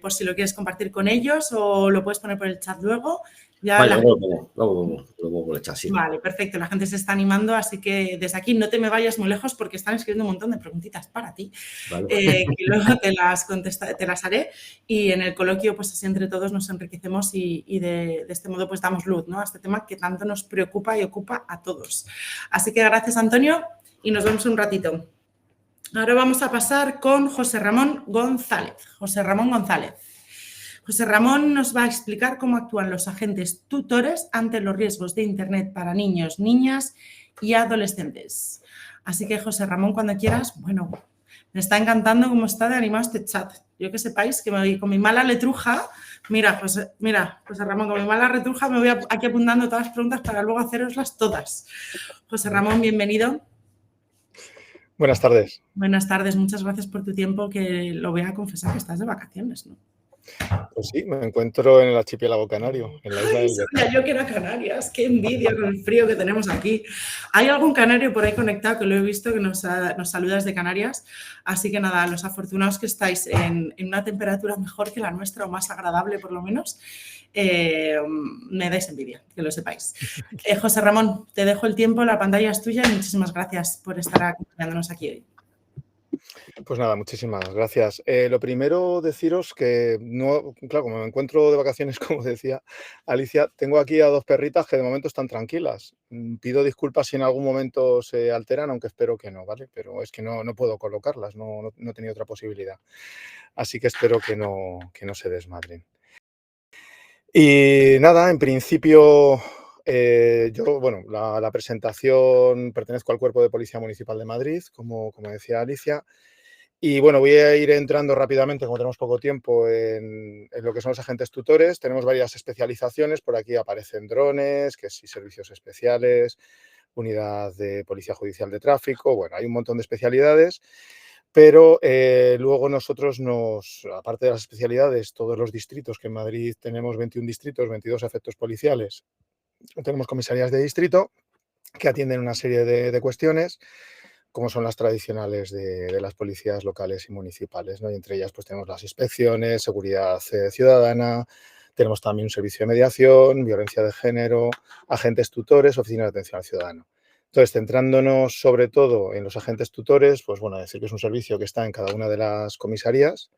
Por si lo quieres compartir con ellos o lo puedes poner por el chat luego. Ya vale, luego por el chat, sí. Vale, perfecto. La gente se está animando, así que desde aquí no te me vayas muy lejos porque están escribiendo un montón de preguntitas para ti, vale. Que luego te las haré y en el coloquio, pues así entre todos nos enriquecemos y de este modo pues damos luz, ¿no? A este tema que tanto nos preocupa y ocupa a todos. Así que gracias, Antonio, y nos vemos un ratito. Ahora vamos a pasar con José Ramón González. José Ramón González. José Ramón nos va a explicar cómo actúan los agentes tutores ante los riesgos de Internet para niños, niñas y adolescentes. Así que, José Ramón, cuando quieras, bueno, me está encantando cómo está de animado este chat. Yo que sepáis que con mi mala letruja, mira, José Ramón, con mi mala letruja me voy aquí apuntando todas las preguntas para luego haceroslas todas. José Ramón, bienvenido. Buenas tardes. Buenas tardes, muchas gracias por tu tiempo, que lo voy a confesar que estás de vacaciones, ¿no? Pues sí, me encuentro en el archipiélago canario, en la isla del Hierro. Sabía yo que era Canarias, qué envidia con el frío que tenemos aquí. Hay algún canario por ahí conectado que lo he visto que nos saluda desde Canarias, así que nada, los afortunados que estáis en una temperatura mejor que la nuestra o más agradable por lo menos, me dais envidia, que lo sepáis. José Ramón, te dejo el tiempo, la pantalla es tuya y muchísimas gracias por estar acompañándonos aquí hoy. Pues nada, muchísimas gracias. Lo primero, deciros que, no, claro, como me encuentro de vacaciones, como decía Alicia, tengo aquí a 2 perritas que de momento están tranquilas. Pido disculpas si en algún momento se alteran, aunque espero que no, ¿vale? Pero es que no puedo colocarlas, no he tenido otra posibilidad. Así que espero que no se desmadren. Y nada, en principio... yo, bueno, la presentación, pertenezco al Cuerpo de Policía Municipal de Madrid, como decía Alicia, y bueno, voy a ir entrando rápidamente, como tenemos poco tiempo, en lo que son los agentes tutores. Tenemos varias especializaciones, por aquí aparecen drones, que sí, servicios especiales, unidad de Policía Judicial de Tráfico, bueno, hay un montón de especialidades, pero luego nosotros aparte de las especialidades, todos los distritos, que en Madrid tenemos 21 distritos, 22 efectos policiales, tenemos comisarías de distrito que atienden una serie de cuestiones, como son las tradicionales de las policías locales y municipales, ¿no? Y entre ellas pues tenemos las inspecciones, seguridad ciudadana, tenemos también un servicio de mediación, violencia de género, agentes tutores, oficina de atención al ciudadano. Entonces, centrándonos sobre todo en los agentes tutores, pues bueno, decir que es un servicio que está en cada una de las comisarías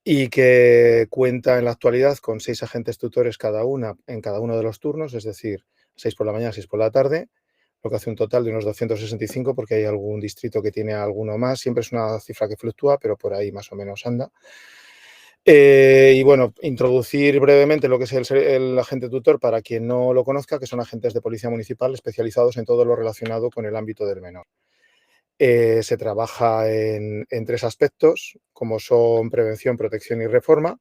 y que cuenta en la actualidad con 6 agentes tutores cada una en cada uno de los turnos, es decir, 6 por la mañana, 6 por la tarde, lo que hace un total de unos 265, porque hay algún distrito que tiene alguno más. Siempre es una cifra que fluctúa, pero por ahí más o menos anda. Y bueno, introducir brevemente lo que es el agente tutor para quien no lo conozca, que son agentes de policía municipal especializados en todo lo relacionado con el ámbito del menor. Se trabaja en 3 aspectos, como son prevención, protección y reforma.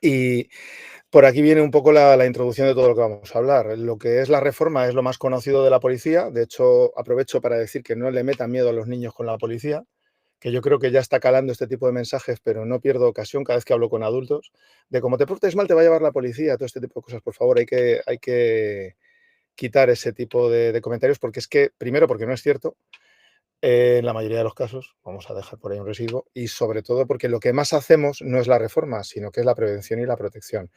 Y por aquí viene un poco la introducción de todo lo que vamos a hablar. Lo que es la reforma es lo más conocido de la policía. De hecho, aprovecho para decir que no le metan miedo a los niños con la policía, que yo creo que ya está calando este tipo de mensajes, pero no pierdo ocasión cada vez que hablo con adultos, de como te portes mal te va a llevar la policía, todo este tipo de cosas. Por favor, hay que quitar ese tipo de comentarios, porque es que, primero, porque no es cierto, en la mayoría de los casos, vamos a dejar por ahí un residuo, y sobre todo porque lo que más hacemos no es la reforma, sino que es la prevención y la protección.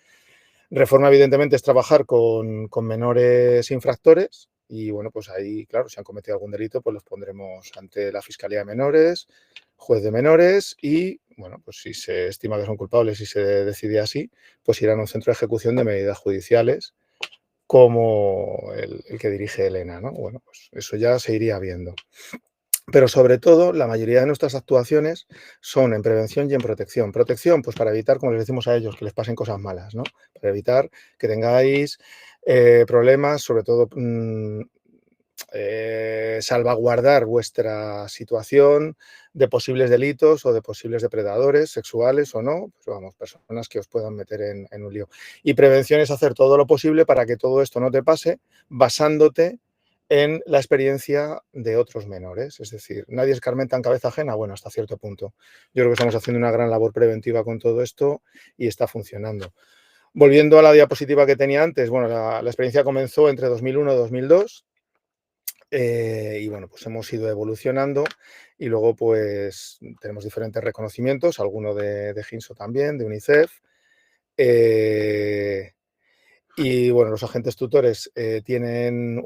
Reforma, evidentemente, es trabajar con menores infractores y, bueno, pues ahí, claro, si han cometido algún delito, pues los pondremos ante la Fiscalía de Menores, juez de menores y, bueno, pues si se estima que son culpables y se decide así, pues irán a un centro de ejecución de medidas judiciales como el que dirige Elena, ¿no? Bueno, pues eso ya se iría viendo. Pero sobre todo, la mayoría de nuestras actuaciones son en prevención y en protección. Protección, pues para evitar, como les decimos a ellos, que les pasen cosas malas, ¿no? Para evitar que tengáis problemas, sobre todo salvaguardar vuestra situación de posibles delitos o de posibles depredadores sexuales o no, pues vamos, personas que os puedan meter en un lío. Y prevención es hacer todo lo posible para que todo esto no te pase, basándote en la experiencia de otros menores. Es decir, nadie escarmenta en cabeza ajena, bueno, hasta cierto punto. Yo creo que estamos haciendo una gran labor preventiva con todo esto y está funcionando. Volviendo a la diapositiva que tenía antes, bueno, la experiencia comenzó entre 2001 y 2002 y bueno, pues hemos ido evolucionando y luego pues tenemos diferentes reconocimientos, alguno de GINSO también, de UNICEF. Y bueno, los agentes tutores tienen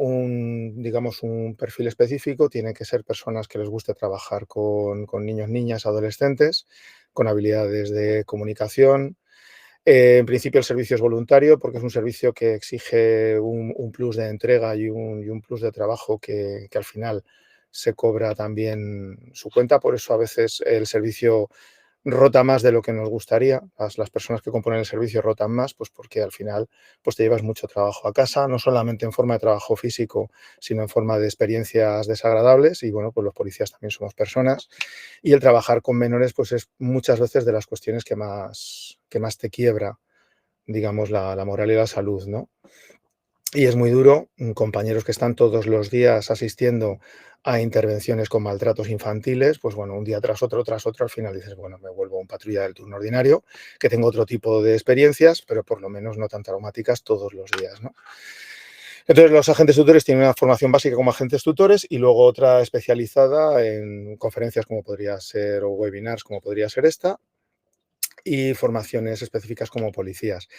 digamos, un perfil específico, tienen que ser personas que les guste trabajar con niños, niñas, adolescentes, con habilidades de comunicación. En principio el servicio es voluntario porque es un servicio que exige un plus de entrega y un plus de trabajo que al final se cobra también su cuenta, por eso a veces el servicio rota más de lo que nos gustaría. Las personas que componen el servicio rotan más, pues porque al final pues te llevas mucho trabajo a casa, no solamente en forma de trabajo físico, sino en forma de experiencias desagradables. Y bueno, pues los policías también somos personas. Y el trabajar con menores pues es muchas veces de las cuestiones que más te quiebra, digamos, la moral y la salud, ¿no? Y es muy duro, compañeros que están todos los días asistiendo a intervenciones con maltratos infantiles, pues bueno, un día tras otro, al final dices, bueno, me vuelvo a un patrulla del turno ordinario, que tengo otro tipo de experiencias, pero por lo menos no tan traumáticas todos los días, ¿no? Entonces, los agentes tutores tienen una formación básica como agentes tutores y luego otra especializada en conferencias como podría ser, o webinars como podría ser esta, y formaciones específicas como policías.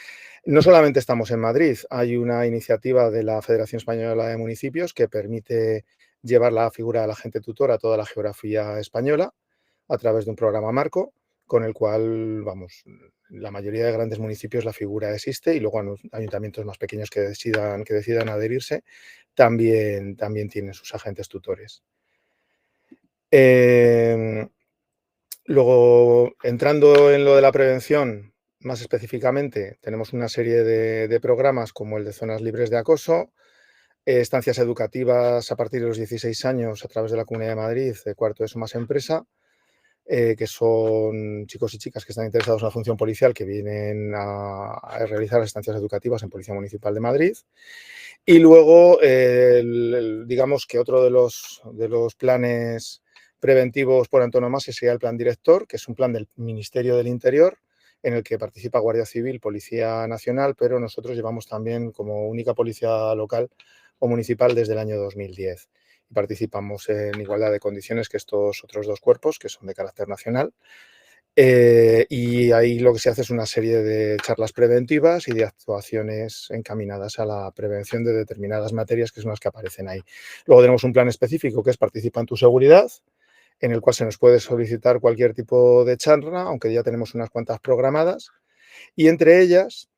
No solamente estamos en Madrid, hay una iniciativa de la Federación Española de Municipios que permite llevar la figura del agente tutor a toda la geografía española a través de un programa marco, con el cual, vamos, la mayoría de grandes municipios la figura existe y luego ayuntamientos más pequeños que decidan adherirse también tienen sus agentes tutores. Luego, entrando en lo de la prevención, más específicamente, tenemos una serie de programas como el de zonas libres de acoso, estancias educativas a partir de los 16 años a través de la Comunidad de Madrid, de cuarto de eso más empresa, que son chicos y chicas que están interesados en la función policial, que vienen a realizar estancias educativas en Policía Municipal de Madrid. Y luego, digamos que otro de los planes preventivos por antonomasia sería el plan director, que es un plan del Ministerio del Interior, en el que participa Guardia Civil, Policía Nacional, pero nosotros llevamos también como única policía local o municipal desde el año 2010. Y participamos en igualdad de condiciones que estos otros dos cuerpos, que son de carácter nacional. Y ahí lo que se hace es una serie de charlas preventivas y de actuaciones encaminadas a la prevención de determinadas materias que son las que aparecen ahí. Luego tenemos un plan específico que es Participa en tu seguridad, en el cual se nos puede solicitar cualquier tipo de charla, aunque ya tenemos unas cuantas programadas. Y entre ellas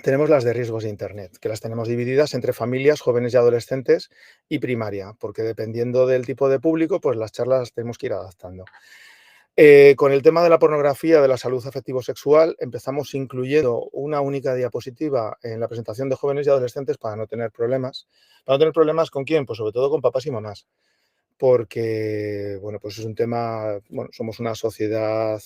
tenemos las de riesgos de Internet, que las tenemos divididas entre familias, jóvenes y adolescentes y primaria, porque dependiendo del tipo de público, pues las charlas las tenemos que ir adaptando. Con el tema de la pornografía, de la salud afectivo-sexual, empezamos incluyendo una única diapositiva en la presentación de jóvenes y adolescentes para no tener problemas. ¿Para no tener problemas con quién? Pues sobre todo con papás y mamás. Porque, bueno, pues es un tema, bueno, somos una sociedad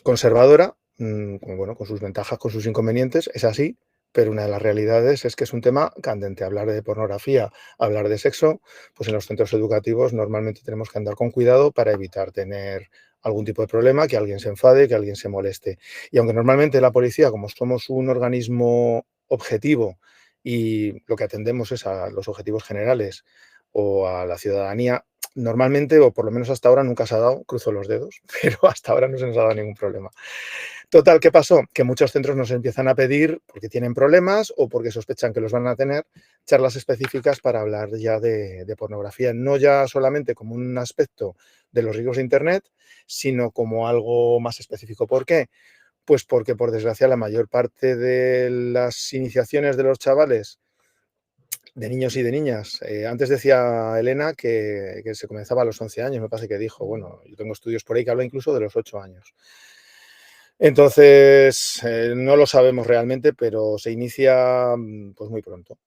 conservadora, bueno, con sus ventajas, con sus inconvenientes, es así, pero una de las realidades es que es un tema candente. Hablar de pornografía, hablar de sexo, pues en los centros educativos normalmente tenemos que andar con cuidado para evitar tener algún tipo de problema, que alguien se enfade, que alguien se moleste. Y aunque normalmente la policía, como somos un organismo objetivo y lo que atendemos es a los objetivos generales o a la ciudadanía, normalmente, o por lo menos hasta ahora, nunca se ha dado, cruzo los dedos, pero hasta ahora no se nos ha dado ningún problema. Total, ¿qué pasó? Que muchos centros nos empiezan a pedir, porque tienen problemas o porque sospechan que los van a tener, charlas específicas para hablar ya de pornografía, no ya solamente como un aspecto de los riesgos de Internet, sino como algo más específico. ¿Por qué? Pues porque, por desgracia, la mayor parte de las iniciaciones de los chavales, de niños y de niñas. Antes decía Elena que se comenzaba a los 11 años, me parece que dijo. Bueno, yo tengo estudios por ahí que hablan incluso de los 8 años. Entonces, no lo sabemos realmente, pero se inicia pues muy pronto.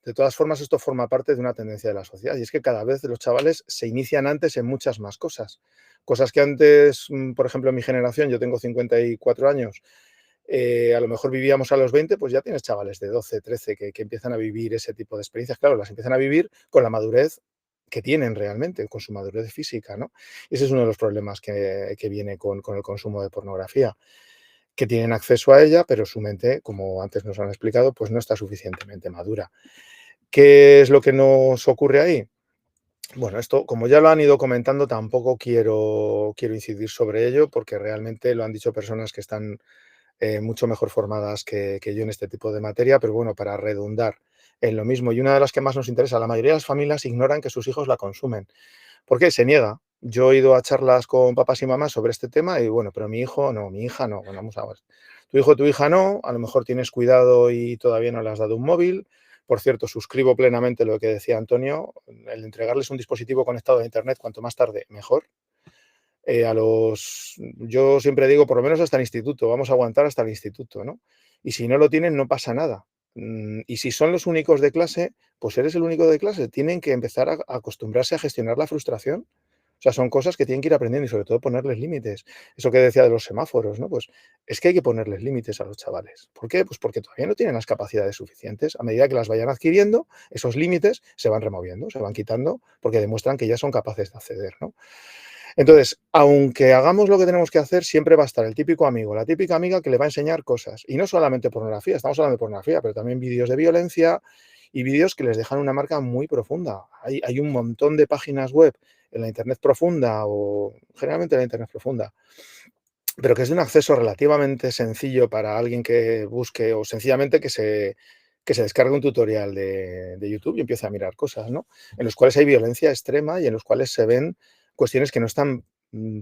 De todas formas, esto forma parte de una tendencia de la sociedad y es que cada vez los chavales se inician antes en muchas más cosas. Cosas que antes, por ejemplo, en mi generación, yo tengo 54 años, a lo mejor vivíamos a los 20, pues ya tienes chavales de 12, 13 que empiezan a vivir ese tipo de experiencias. Claro, las empiezan a vivir con la madurez que tienen realmente, con su madurez física, ¿no? Y ese es uno de los problemas que viene con el consumo de pornografía, que tienen acceso a ella, pero su mente, como antes nos han explicado, pues no está suficientemente madura. ¿Qué es lo que nos ocurre ahí? Bueno, esto, como ya lo han ido comentando, tampoco quiero incidir sobre ello, porque realmente lo han dicho personas que están mucho mejor formadas que yo en este tipo de materia, pero bueno, para redundar en lo mismo. Y una de las que más nos interesa, la mayoría de las familias ignoran que sus hijos la consumen. ¿Por qué? Se niega. Yo he ido a charlas con papás y mamás sobre este tema y bueno, pero mi hijo no, mi hija no. Bueno, vamos a ver. Tu hijo, tu hija no, a lo mejor tienes cuidado y todavía no le has dado un móvil. Por cierto, suscribo plenamente lo que decía Antonio, el entregarles un dispositivo conectado a Internet cuanto más tarde, mejor. Yo siempre digo, por lo menos hasta el instituto, vamos a aguantar hasta el instituto, ¿no? Y si no lo tienen, no pasa nada. Y si son los únicos de clase, pues eres el único de clase. Tienen que empezar a acostumbrarse a gestionar la frustración. O sea, son cosas que tienen que ir aprendiendo y sobre todo ponerles límites. Eso que decía de los semáforos, ¿no? Pues es que hay que ponerles límites a los chavales. ¿Por qué? Pues porque todavía no tienen las capacidades suficientes. A medida que las vayan adquiriendo, esos límites se van removiendo, se van quitando, porque demuestran que ya son capaces de acceder, ¿no? Entonces, aunque hagamos lo que tenemos que hacer, siempre va a estar el típico amigo, la típica amiga que le va a enseñar cosas. Y no solamente pornografía, estamos hablando de pornografía, pero también vídeos de violencia y vídeos que les dejan una marca muy profunda. Hay un montón de páginas web en la Internet profunda o generalmente en la Internet profunda, pero que es de un acceso relativamente sencillo para alguien que busque o sencillamente que se descargue un tutorial de YouTube y empiece a mirar cosas, ¿no? En los cuales hay violencia extrema y en los cuales se ven cuestiones que no están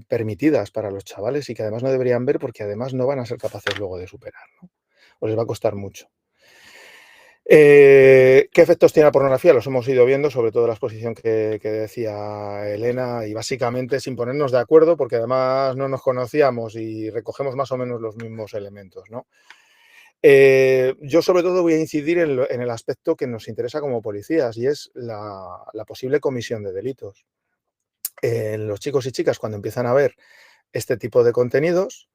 permitidas para los chavales y que además no deberían ver porque además no van a ser capaces luego de superar, ¿no? O les va a costar mucho. ¿Qué efectos tiene la pornografía? Los hemos ido viendo, sobre todo la exposición que decía Elena, y básicamente sin ponernos de acuerdo, porque además no nos conocíamos y recogemos más o menos los mismos elementos, ¿no? Yo sobre todo voy a incidir en el aspecto que nos interesa como policías y es la posible comisión de delitos. Los chicos y chicas cuando empiezan a ver este tipo de contenidos,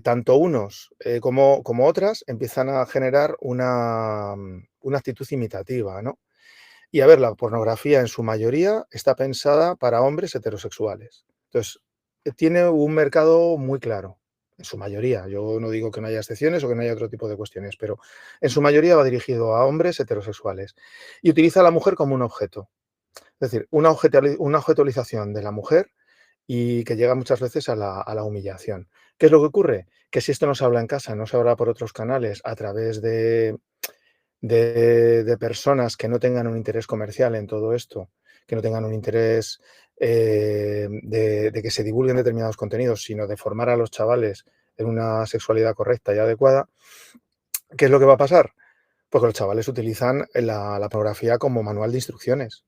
tanto unos como otras empiezan a generar una actitud imitativa, ¿no? Y a ver, la pornografía en su mayoría está pensada para hombres heterosexuales. Entonces, tiene un mercado muy claro, en su mayoría. Yo no digo que no haya excepciones o que no haya otro tipo de cuestiones, pero en su mayoría va dirigido a hombres heterosexuales y utiliza a la mujer como un objeto. Es decir, una objetualización de la mujer y que llega muchas veces a la humillación. ¿Qué es lo que ocurre? Que si esto no se habla en casa, no se habla por otros canales a través de personas que no tengan un interés comercial en todo esto, que no tengan un interés de que se divulguen determinados contenidos, sino de formar a los chavales en una sexualidad correcta y adecuada, ¿qué es lo que va a pasar? Pues que los chavales utilizan la pornografía como manual de instrucciones.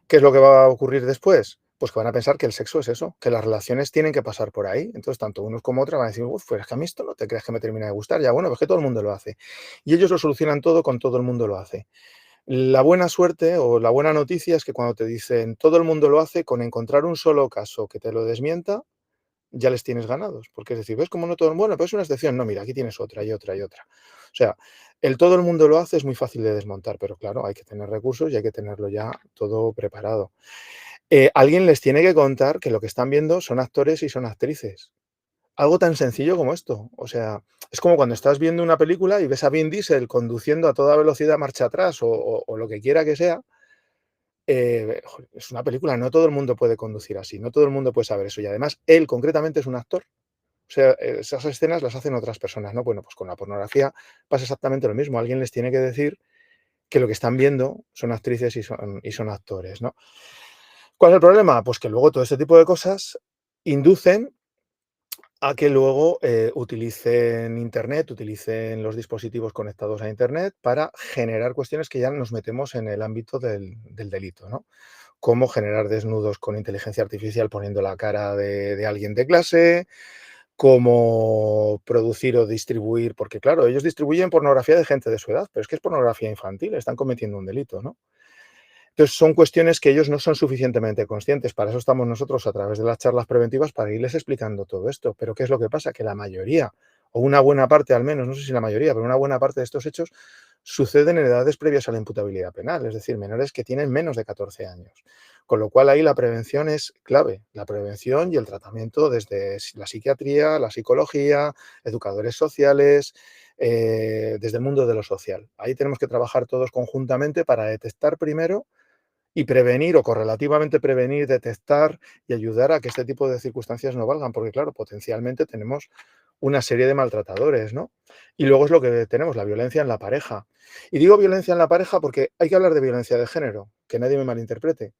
¿Qué es lo que va a ocurrir después? Pues que van a pensar que el sexo es eso, que las relaciones tienen que pasar por ahí. Entonces, tanto unos como otras van a decir, uff, pues es que a mí esto no te crees que me termina de gustar. Ya, bueno, pues que todo el mundo lo hace. Y ellos lo solucionan todo con todo el mundo lo hace. La buena suerte o la buena noticia es que cuando te dicen todo el mundo lo hace, con encontrar un solo caso que te lo desmienta, ya les tienes ganados. Porque es decir, ¿ves cómo no todo? Bueno, pero es una excepción. No, mira, aquí tienes otra y otra y otra. O sea, el todo el mundo lo hace es muy fácil de desmontar, pero claro, hay que tener recursos y hay que tenerlo ya todo preparado. Alguien les tiene que contar que lo que están viendo son actores y son actrices. Algo tan sencillo como esto. O sea, es como cuando estás viendo una película y ves a Vin Diesel conduciendo a toda velocidad marcha atrás o lo que quiera que sea. Es una película, no todo el mundo puede conducir así, no todo el mundo puede saber eso. Y además, él concretamente es un actor. O sea, esas escenas las hacen otras personas, ¿no? Bueno, pues con la pornografía pasa exactamente lo mismo. Alguien les tiene que decir que lo que están viendo son actrices y son actores, ¿no? ¿Cuál es el problema? Pues que luego todo este tipo de cosas inducen a que luego utilicen Internet, utilicen los dispositivos conectados a Internet para generar cuestiones que ya nos metemos en el ámbito del delito, ¿no? Cómo generar desnudos con inteligencia artificial poniendo la cara de alguien de clase, cómo producir o distribuir, porque claro, ellos distribuyen pornografía de gente de su edad, pero es que es pornografía infantil, están cometiendo un delito, ¿no? Entonces, son cuestiones que ellos no son suficientemente conscientes. Para eso estamos nosotros a través de las charlas preventivas para irles explicando todo esto. Pero ¿qué es lo que pasa? Que la mayoría, o una buena parte al menos, no sé si la mayoría, pero una buena parte de estos hechos suceden en edades previas a la imputabilidad penal, es decir, menores que tienen menos de 14 años. Con lo cual ahí la prevención es clave, la prevención y el tratamiento desde la psiquiatría, la psicología, educadores sociales, desde el mundo de lo social. Ahí tenemos que trabajar todos conjuntamente para detectar primero y prevenir o correlativamente prevenir, detectar y ayudar a que este tipo de circunstancias no valgan, porque claro, potencialmente tenemos una serie de maltratadores, ¿no? Y luego es lo que tenemos, la violencia en la pareja. Y digo violencia en la pareja porque hay que hablar de violencia de género, que nadie me malinterprete.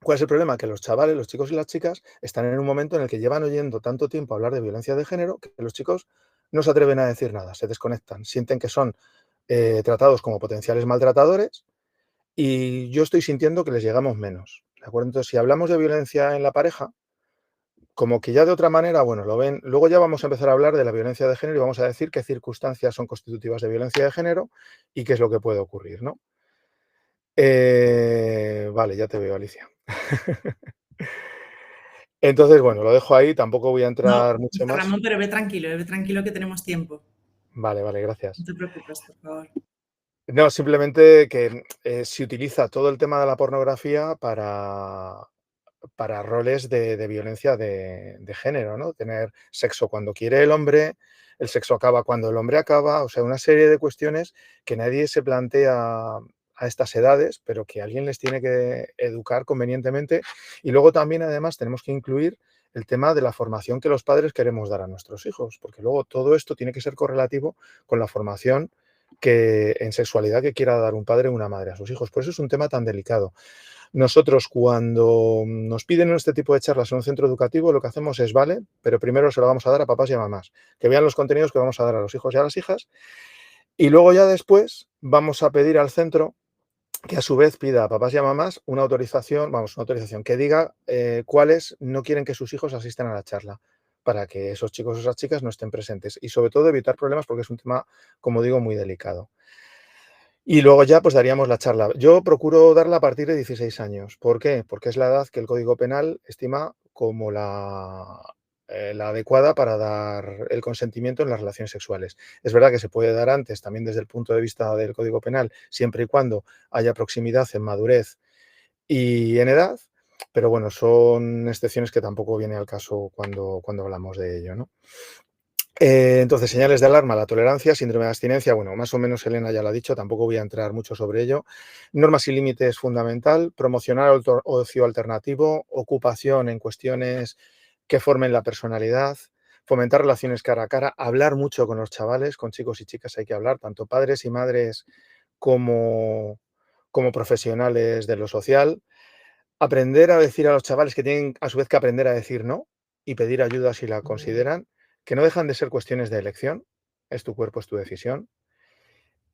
¿Cuál es el problema? Que los chavales, los chicos y las chicas están en un momento en el que llevan oyendo tanto tiempo hablar de violencia de género que los chicos no se atreven a decir nada, se desconectan, sienten que son tratados como potenciales maltratadores y yo estoy sintiendo que les llegamos menos, ¿de acuerdo? Entonces, si hablamos de violencia en la pareja, como que ya de otra manera, bueno, lo ven. Luego ya vamos a empezar a hablar de la violencia de género y vamos a decir qué circunstancias son constitutivas de violencia de género y qué es lo que puede ocurrir, ¿no? Vale, ya te veo, Alicia. Entonces, bueno, lo dejo ahí, tampoco voy a No, entrar mucho más. Ramón, pero ve tranquilo que tenemos tiempo. Vale, vale, gracias. No te preocupes, por favor. No, simplemente que se utiliza todo el tema de la pornografía para roles de violencia de género, ¿no? Tener sexo cuando quiere el hombre, el sexo acaba cuando el hombre acaba, o sea, una serie de cuestiones que nadie se plantea a estas edades, pero que alguien les tiene que educar convenientemente. Y luego también, además, tenemos que incluir el tema de la formación que los padres queremos dar a nuestros hijos, porque luego todo esto tiene que ser correlativo con la formación que en sexualidad que quiera dar un padre o una madre a sus hijos. Por eso es un tema tan delicado. Nosotros, cuando nos piden este tipo de charlas en un centro educativo, lo que hacemos es, vale, pero primero se lo vamos a dar a papás y a mamás, que vean los contenidos que vamos a dar a los hijos y a las hijas, y luego ya después vamos a pedir al centro que a su vez pida a papás y a mamás una autorización que diga cuáles no quieren que sus hijos asistan a la charla. para que esos chicos o esas chicas no estén presentes y sobre todo evitar problemas porque es un tema, como digo, muy delicado. Y luego ya pues daríamos la charla. Yo procuro darla a partir de 16 años. ¿Por qué? Porque es la edad que el Código Penal estima como la adecuada para dar el consentimiento en las relaciones sexuales. Es verdad que se puede dar antes, también desde el punto de vista del Código Penal, siempre y cuando haya proximidad en madurez y en edad, pero bueno, son excepciones que tampoco viene al caso cuando hablamos de ello, ¿no? Entonces, señales de alarma, la tolerancia, síndrome de abstinencia, bueno, más o menos Elena ya lo ha dicho, tampoco voy a entrar mucho sobre ello. Normas y límites fundamental, promocionar ocio alternativo, ocupación en cuestiones que formen la personalidad, fomentar relaciones cara a cara, hablar mucho con los chavales, con chicos y chicas hay que hablar, tanto padres y madres como profesionales de lo social. Aprender a decir a los chavales que tienen a su vez que aprender a decir no y pedir ayuda si la consideran, que no dejan de ser cuestiones de elección, es tu cuerpo, es tu decisión.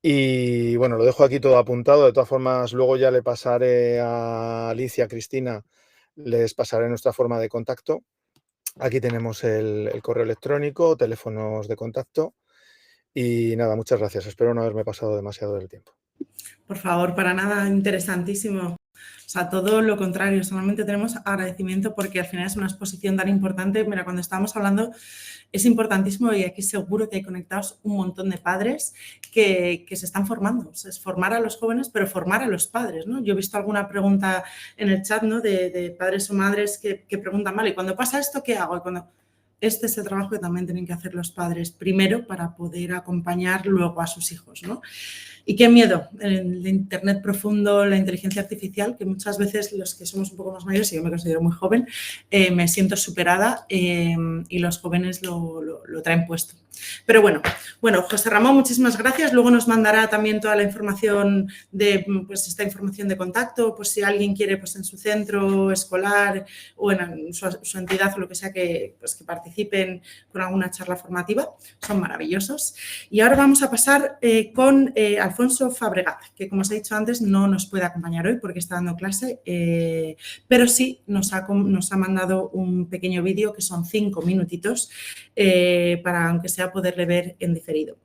Y bueno, lo dejo aquí todo apuntado, de todas formas luego ya le pasaré a Alicia, a Cristina, les pasaré nuestra forma de contacto. Aquí tenemos el correo electrónico, teléfonos de contacto y nada, muchas gracias, espero no haberme pasado demasiado del tiempo. Por favor, para nada, interesantísimo. O sea, todo lo contrario, solamente tenemos agradecimiento porque al final es una exposición tan importante. Mira, cuando estábamos hablando es importantísimo y aquí seguro que hay conectados un montón de padres que se están formando. O sea, es formar a los jóvenes, pero formar a los padres, ¿no? Yo he visto alguna pregunta en el chat, ¿no? De padres o madres que preguntan, vale, ¿y cuando pasa esto qué hago? Y cuando... Este es el trabajo que también tienen que hacer los padres primero para poder acompañar luego a sus hijos, ¿no? Y qué miedo, el Internet profundo, la inteligencia artificial, que muchas veces los que somos un poco más mayores, y yo me considero muy joven, me siento superada y los jóvenes lo traen puesto. Pero bueno, José Ramón, muchísimas gracias. Luego nos mandará también toda la información de, pues esta información de contacto, pues si alguien quiere, pues en su centro escolar o en su entidad o lo que sea pues que participen con alguna charla formativa. Son maravillosos. Y ahora vamos a pasar con Alfonso Fabregat, que como os he dicho antes no nos puede acompañar hoy porque está dando clase, pero sí nos ha mandado un pequeño vídeo que son 5 minutitos para, aunque sea, poderle ver en diferido.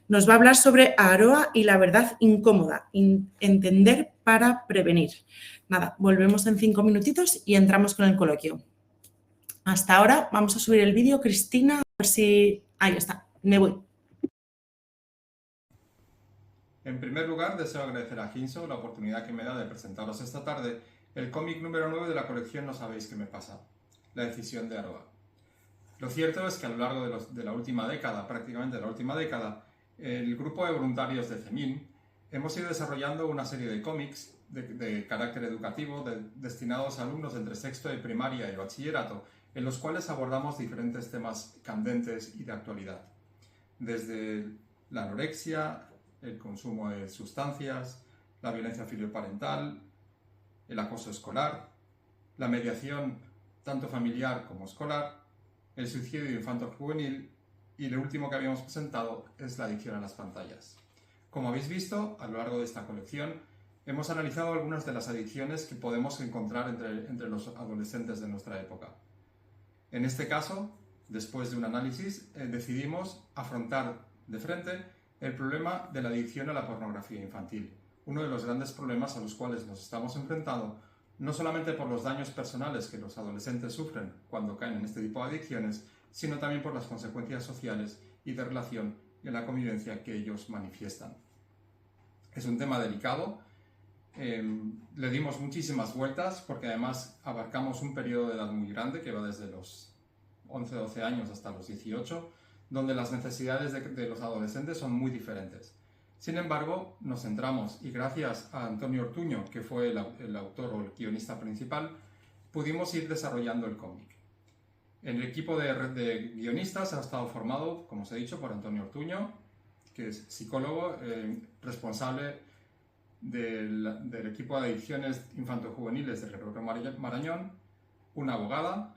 Nos va a hablar sobre Aroa y la verdad incómoda, entender para prevenir. Nada, volvemos en 5 minutitos y entramos con el coloquio. Hasta ahora vamos a subir el vídeo. Cristina, a ver si... Ahí está, me voy. En primer lugar, deseo agradecer a Ginso la oportunidad que me da de presentaros esta tarde el cómic número 9 de la colección No sabéis qué me pasa, La decisión de Aroa. Lo cierto es que a lo largo de la última década, prácticamente la última década, el grupo de voluntarios de CEMIN hemos ido desarrollando una serie de cómics de carácter educativo destinados a alumnos entre sexto de primaria y bachillerato, en los cuales abordamos diferentes temas candentes y de actualidad. Desde la anorexia, el consumo de sustancias, la violencia filioparental, el acoso escolar, la mediación tanto familiar como escolar, el suicidio infanto-juvenil y lo último que habíamos presentado es la adicción a las pantallas. Como habéis visto, a lo largo de esta colección hemos analizado algunas de las adicciones que podemos encontrar entre los adolescentes de nuestra época. En este caso, después de un análisis, decidimos afrontar de frente el problema de la adicción a la pornografía infantil, uno de los grandes problemas a los cuales nos estamos enfrentando, no solamente por los daños personales que los adolescentes sufren cuando caen en este tipo de adicciones, sino también por las consecuencias sociales y de relación y en la convivencia que ellos manifiestan. Es un tema delicado, le dimos muchísimas vueltas porque además abarcamos un periodo de edad muy grande que va desde los 11-12 años hasta los 18, donde las necesidades de los adolescentes son muy diferentes. Sin embargo, nos centramos y gracias a Antonio Ortuño, que fue el autor o el guionista principal, pudimos ir desarrollando el cómic. El equipo de guionistas ha estado formado, como os he dicho, por Antonio Ortuño, que es psicólogo, responsable del equipo de adicciones infanto-juveniles del Gregorio Marañón, una abogada,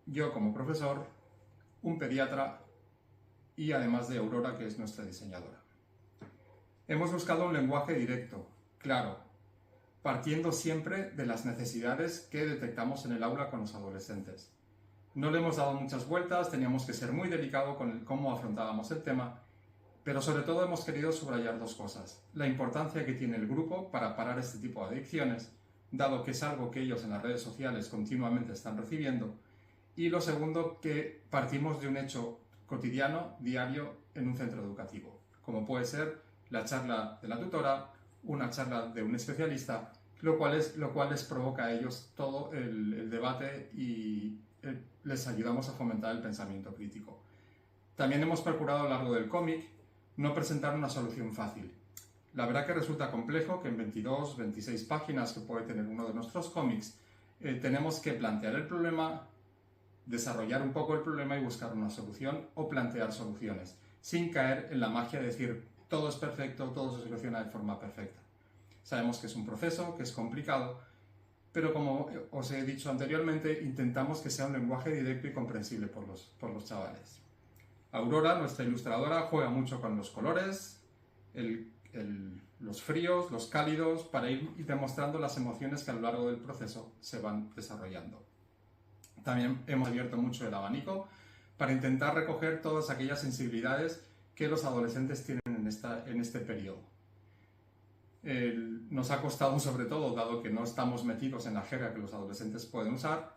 yo como profesor, un pediatra y además de Aurora, que es nuestra diseñadora. Hemos buscado un lenguaje directo, claro, partiendo siempre de las necesidades que detectamos en el aula con los adolescentes. No le hemos dado muchas vueltas, teníamos que ser muy delicados con cómo afrontábamos el tema, pero sobre todo hemos querido subrayar dos cosas. La importancia que tiene el grupo para parar este tipo de adicciones, dado que es algo que ellos en las redes sociales continuamente están recibiendo. Y lo segundo, que partimos de un hecho cotidiano, diario, en un centro educativo, como puede ser la charla de la tutora, una charla de un especialista, lo cual les provoca a ellos todo el debate y les ayudamos a fomentar el pensamiento crítico. También hemos procurado a lo largo del cómic no presentar una solución fácil. La verdad que resulta complejo que en 22, 26 páginas que puede tener uno de nuestros cómics tenemos que plantear el problema, desarrollar un poco el problema y buscar una solución o plantear soluciones, sin caer en la magia de decir todo es perfecto, todo se soluciona de forma perfecta. Sabemos que es un proceso, que es complicado, pero como os he dicho anteriormente, intentamos que sea un lenguaje directo y comprensible por los chavales. Aurora, nuestra ilustradora, juega mucho con los colores, los fríos, los cálidos, para ir demostrando las emociones que a lo largo del proceso se van desarrollando. También hemos abierto mucho el abanico para intentar recoger todas aquellas sensibilidades que los adolescentes tienen en este periodo. Nos ha costado, sobre todo, dado que no estamos metidos en la jerga que los adolescentes pueden usar,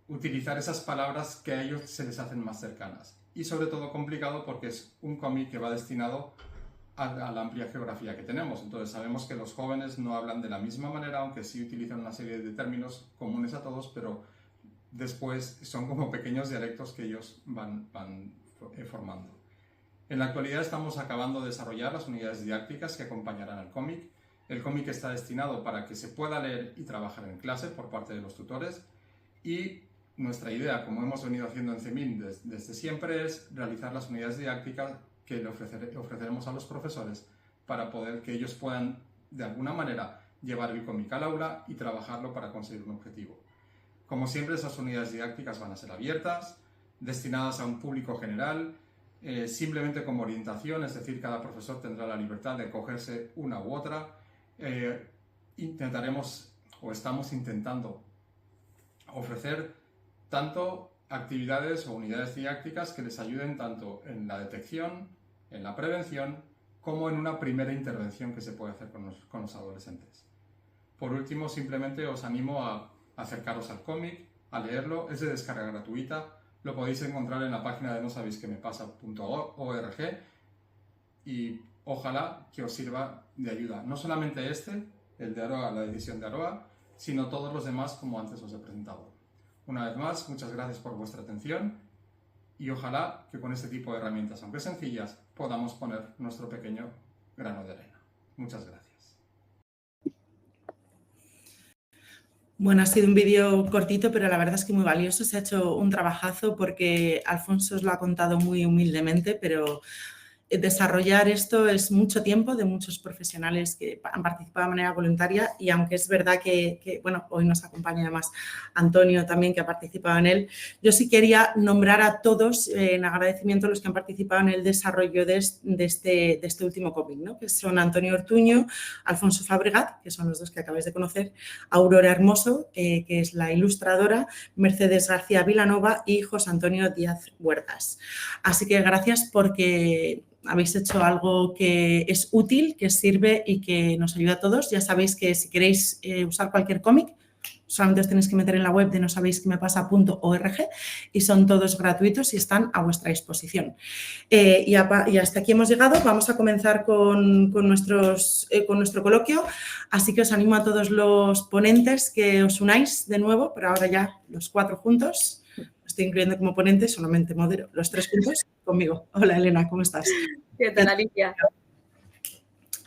utilizar esas palabras que a ellos se les hacen más cercanas. Y sobre todo complicado porque es un cómic que va destinado a la amplia geografía que tenemos. Entonces sabemos que los jóvenes no hablan de la misma manera, aunque sí utilizan una serie de términos comunes a todos, pero después son como pequeños dialectos que ellos van formando. En la actualidad estamos acabando de desarrollar las unidades didácticas que acompañarán al cómic. El cómic está destinado para que se pueda leer y trabajar en clase por parte de los tutores, y nuestra idea, como hemos venido haciendo en CEMIN desde siempre, es realizar las unidades didácticas que le ofreceremos a los profesores para poder que ellos puedan, de alguna manera, llevar el cómic al aula y trabajarlo para conseguir un objetivo. Como siempre, esas unidades didácticas van a ser abiertas, destinadas a un público general, simplemente como orientación, es decir, cada profesor tendrá la libertad de cogerse una u otra. Intentaremos, o estamos intentando, ofrecer tanto actividades o unidades didácticas que les ayuden tanto en la detección, en la prevención, como en una primera intervención que se puede hacer con los adolescentes. Por último, simplemente os animo a acercaros al cómic, a leerlo, es de descarga gratuita, lo podéis encontrar en la página de nosabéisquemepasa.org y ojalá que os sirva de ayuda. No solamente el de Aroa, la edición de Aroa, sino todos los demás como antes os he presentado. Una vez más, muchas gracias por vuestra atención y ojalá que con este tipo de herramientas, aunque sencillas, podamos poner nuestro pequeño grano de arena. Muchas gracias. Bueno, ha sido un vídeo cortito, pero la verdad es que muy valioso. Se ha hecho un trabajazo porque Alfonso os lo ha contado muy humildemente, pero desarrollar esto es mucho tiempo de muchos profesionales que han participado de manera voluntaria, y aunque es verdad que bueno, hoy nos acompaña además Antonio también, que ha participado en él, yo sí quería nombrar a todos en agradecimiento a los que han participado en el desarrollo de este último cómic, ¿no? Que son Antonio Ortuño, Alfonso Fabregat, que son los dos que acabáis de conocer, Aurora Hermoso, que es la ilustradora, Mercedes García Vilanova y José Antonio Díaz Huertas. Así que gracias porque habéis hecho algo que es útil, que sirve y que nos ayuda a todos. Ya sabéis que si queréis usar cualquier cómic, solamente os tenéis que meter en la web de nosabéisquemepasa.org y son todos gratuitos y están a vuestra disposición. Y hasta aquí hemos llegado. Vamos a comenzar con nuestro coloquio, así que os animo a todos los ponentes que os unáis de nuevo, pero ahora ya los 4 juntos. Estoy incluyendo como ponente, solamente modero los 3 juntos conmigo. Hola, Elena, ¿cómo estás? ¿Qué tal, Alicia?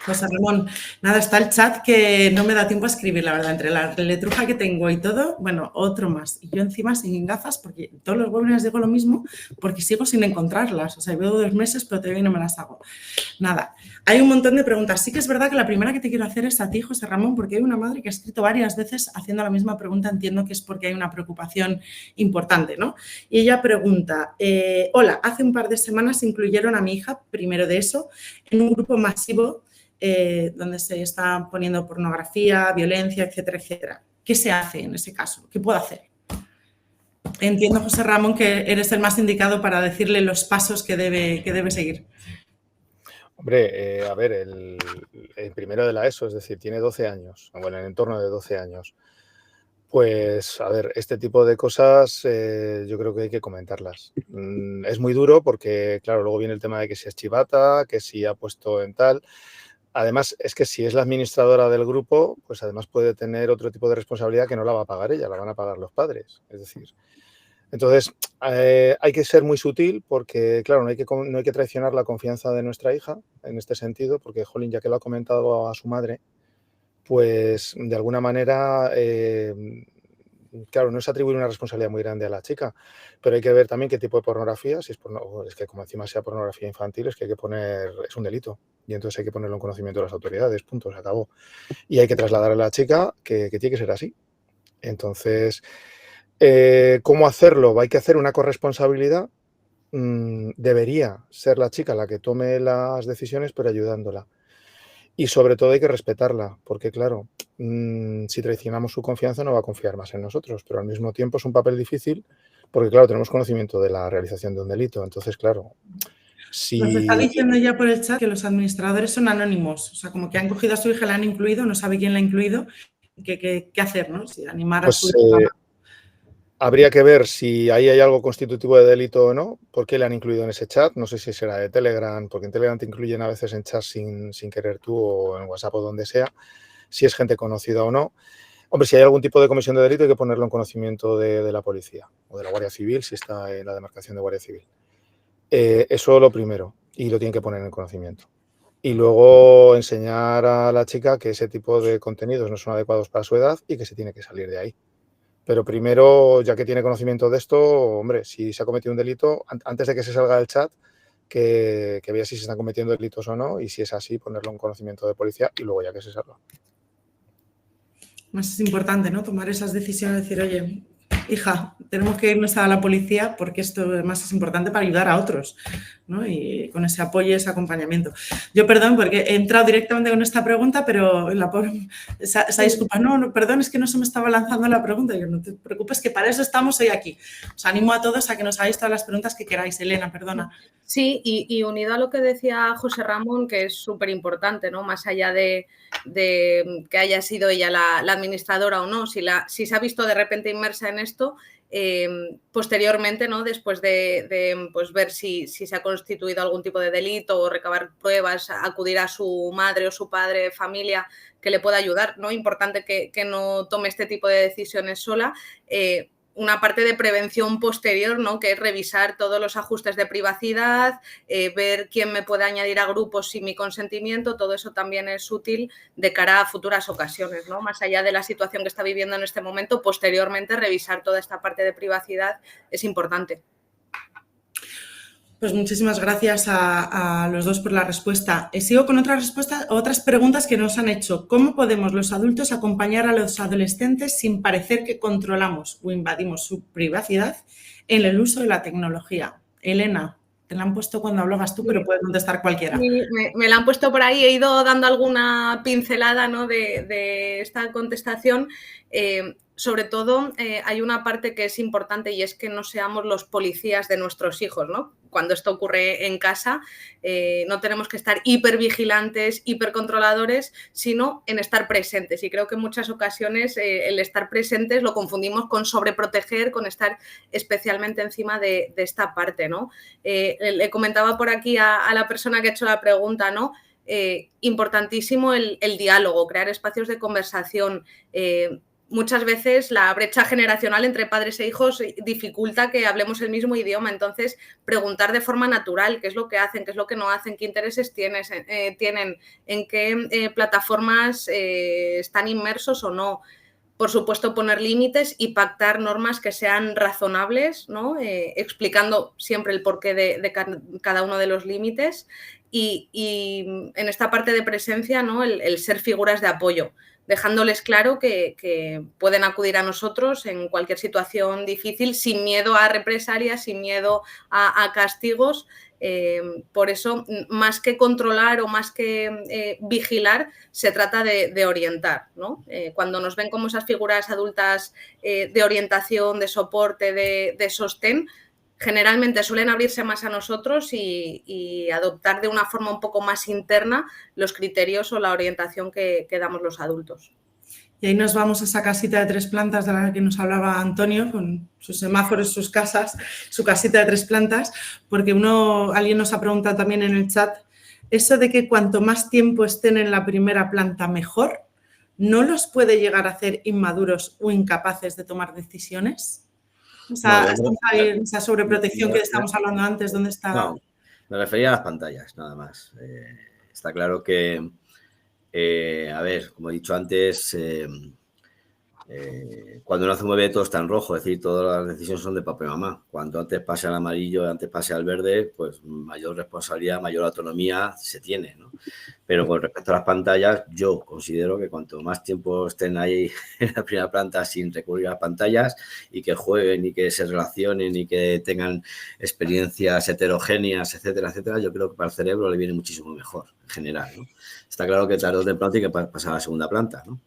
José Ramón, nada, está el chat que no me da tiempo a escribir, la verdad, entre la letruja que tengo y todo, bueno, otro más. Y yo encima sin gafas, porque todos los webinars digo lo mismo, porque sigo sin encontrarlas. O sea, veo 2 meses, pero todavía no me las hago. Nada, hay un montón de preguntas. Sí que es verdad que la primera que te quiero hacer es a ti, José Ramón, porque hay una madre que ha escrito varias veces haciendo la misma pregunta. Entiendo que es porque hay una preocupación importante, ¿no? Y ella pregunta, hola, hace un par de semanas incluyeron a mi hija, primero de eso, en un grupo masivo donde se está poniendo pornografía, violencia, etcétera, etcétera. ¿Qué se hace en ese caso? ¿Qué puedo hacer? entiendo, José Ramón, que eres el más indicado para decirle los pasos que debe seguir. Hombre, a ver, el primero de la ESO, es decir, tiene 12 años, bueno, en torno de 12 años. Pues, a ver, este tipo de cosas yo creo que hay que comentarlas. Es muy duro porque, claro, luego viene el tema de que si es chivata, que si ha puesto en tal. Además, es que si es la administradora del grupo, pues además puede tener otro tipo de responsabilidad que no la va a pagar ella, la van a pagar los padres. Es decir, entonces hay que ser muy sutil porque, claro, no hay que traicionar la confianza de nuestra hija en este sentido, porque, jolín, ya que lo ha comentado a su madre, pues de alguna manera, claro, no es atribuir una responsabilidad muy grande a la chica, pero hay que ver también qué tipo de pornografía, si es es que como encima sea pornografía infantil, es que hay que poner, es un delito, y entonces hay que ponerlo en conocimiento de las autoridades, punto, se acabó. Y hay que trasladar a la chica que tiene que ser así. Entonces, ¿cómo hacerlo? Hay que hacer una corresponsabilidad. Debería ser la chica la que tome las decisiones, pero ayudándola. Y sobre todo hay que respetarla, porque claro, si traicionamos su confianza no va a confiar más en nosotros, pero al mismo tiempo es un papel difícil porque claro, tenemos conocimiento de la realización de un delito. Entonces, claro, Nos está si... diciendo ya por el chat que los administradores son anónimos, o sea, como que han cogido a su hija, la han incluido, no sabe quién la ha incluido, qué hacer, ¿no? Si animar a su Pues hija. habría que ver si ahí hay algo constitutivo de delito o no, por qué le han incluido en ese chat, no sé si será de Telegram, porque en Telegram te incluyen a veces en chat sin querer tú o en WhatsApp o donde sea, si es gente conocida o no. Hombre, si hay algún tipo de comisión de delito hay que ponerlo en conocimiento de la policía o de la Guardia Civil, si está en la demarcación de Guardia Civil. Eso lo primero, y lo tienen que poner en conocimiento. Y luego enseñar a la chica que ese tipo de contenidos no son adecuados para su edad y que se tiene que salir de ahí. Pero primero, ya que tiene conocimiento de esto, hombre, si se ha cometido un delito, antes de que se salga del chat, que vea si se están cometiendo delitos o no, y si es así, ponerlo en conocimiento de policía y luego ya que se salga. Más es importante, ¿no? Tomar esas decisiones, decir, oye, hija, tenemos que irnos a la policía porque esto además es importante para ayudar a otros, ¿no? Y con ese apoyo y ese acompañamiento. Yo, perdón, porque he entrado directamente con esta pregunta, pero la pobre se disculpa. No, perdón, es que no se me estaba lanzando la pregunta. Yo, no te preocupes, que para eso estamos hoy aquí. Os animo a todos a que nos hagáis todas las preguntas que queráis. Elena, perdona. Sí, y unido a lo que decía José Ramón, que es súper importante, ¿no? Más allá de que haya sido ella la administradora o no, si se ha visto de repente inmersa en esto, posteriormente, ¿no? Después de pues ver si se ha constituido algún tipo de delito o recabar pruebas, acudir a su madre o su padre, familia, que le pueda ayudar, ¿no? Importante que no tome este tipo de decisiones sola. Una parte de prevención posterior, ¿no? Que es revisar todos los ajustes de privacidad, ver quién me puede añadir a grupos sin mi consentimiento, todo eso también es útil de cara a futuras ocasiones, ¿no? Más allá de la situación que está viviendo en este momento, posteriormente revisar toda esta parte de privacidad es importante. Pues muchísimas gracias a los dos por la respuesta. Sigo con otras preguntas que nos han hecho. ¿Cómo podemos los adultos acompañar a los adolescentes sin parecer que controlamos o invadimos su privacidad en el uso de la tecnología? Elena, te la han puesto cuando hablabas tú, pero puede contestar cualquiera. Sí, me la han puesto por ahí, he ido dando alguna pincelada, ¿no? de esta contestación. Sobre todo, hay una parte que es importante y es que no seamos los policías de nuestros hijos, ¿no? Cuando esto ocurre en casa, no tenemos que estar hipervigilantes, hipercontroladores, sino en estar presentes. Y creo que en muchas ocasiones el estar presentes lo confundimos con sobreproteger, con estar especialmente encima de esta parte, ¿no? Le comentaba por aquí a la persona que ha hecho la pregunta, ¿no? Importantísimo el diálogo, crear espacios de conversación. Muchas veces la brecha generacional entre padres e hijos dificulta que hablemos el mismo idioma, entonces preguntar de forma natural qué es lo que hacen, qué es lo que no hacen, qué intereses tienen, en qué plataformas están inmersos o no. Por supuesto, poner límites y pactar normas que sean razonables, ¿no? Explicando siempre el porqué de cada uno de los límites y en esta parte de presencia, ¿no? el ser figuras de apoyo, dejándoles claro que pueden acudir a nosotros en cualquier situación difícil sin miedo a represalias, sin miedo a castigos Por eso, más que controlar o más que vigilar, se trata de orientar, ¿no? Cuando nos ven como esas figuras adultas de orientación, de soporte, de sostén, generalmente suelen abrirse más a nosotros y adoptar de una forma un poco más interna los criterios o la orientación que damos los adultos. Y ahí nos vamos a esa casita de 3 plantas de la que nos hablaba Antonio, con sus semáforos, sus casas, su casita de 3 plantas, porque alguien nos ha preguntado también en el chat, eso de que cuanto más tiempo estén en la primera planta mejor, ¿no los puede llegar a hacer inmaduros o incapaces de tomar decisiones? Esa sobreprotección que estamos hablando antes, ¿dónde está? No, me refería a las pantallas, nada más. Está claro que, a ver, como he dicho antes, cuando uno se mueve todo está en rojo, es decir, todas las decisiones son de papá y mamá. Cuanto antes pase al amarillo, antes pase al verde, pues mayor responsabilidad, mayor autonomía se tiene, ¿no? Pero con respecto a las pantallas, yo considero que cuanto más tiempo estén ahí en la primera planta sin recurrir a las pantallas y que jueguen y que se relacionen y que tengan experiencias heterogéneas, etcétera, etcétera, yo creo que para el cerebro le viene muchísimo mejor en general, ¿no? Está claro que tarde o temprano tiene que pasar a la segunda planta, ¿no?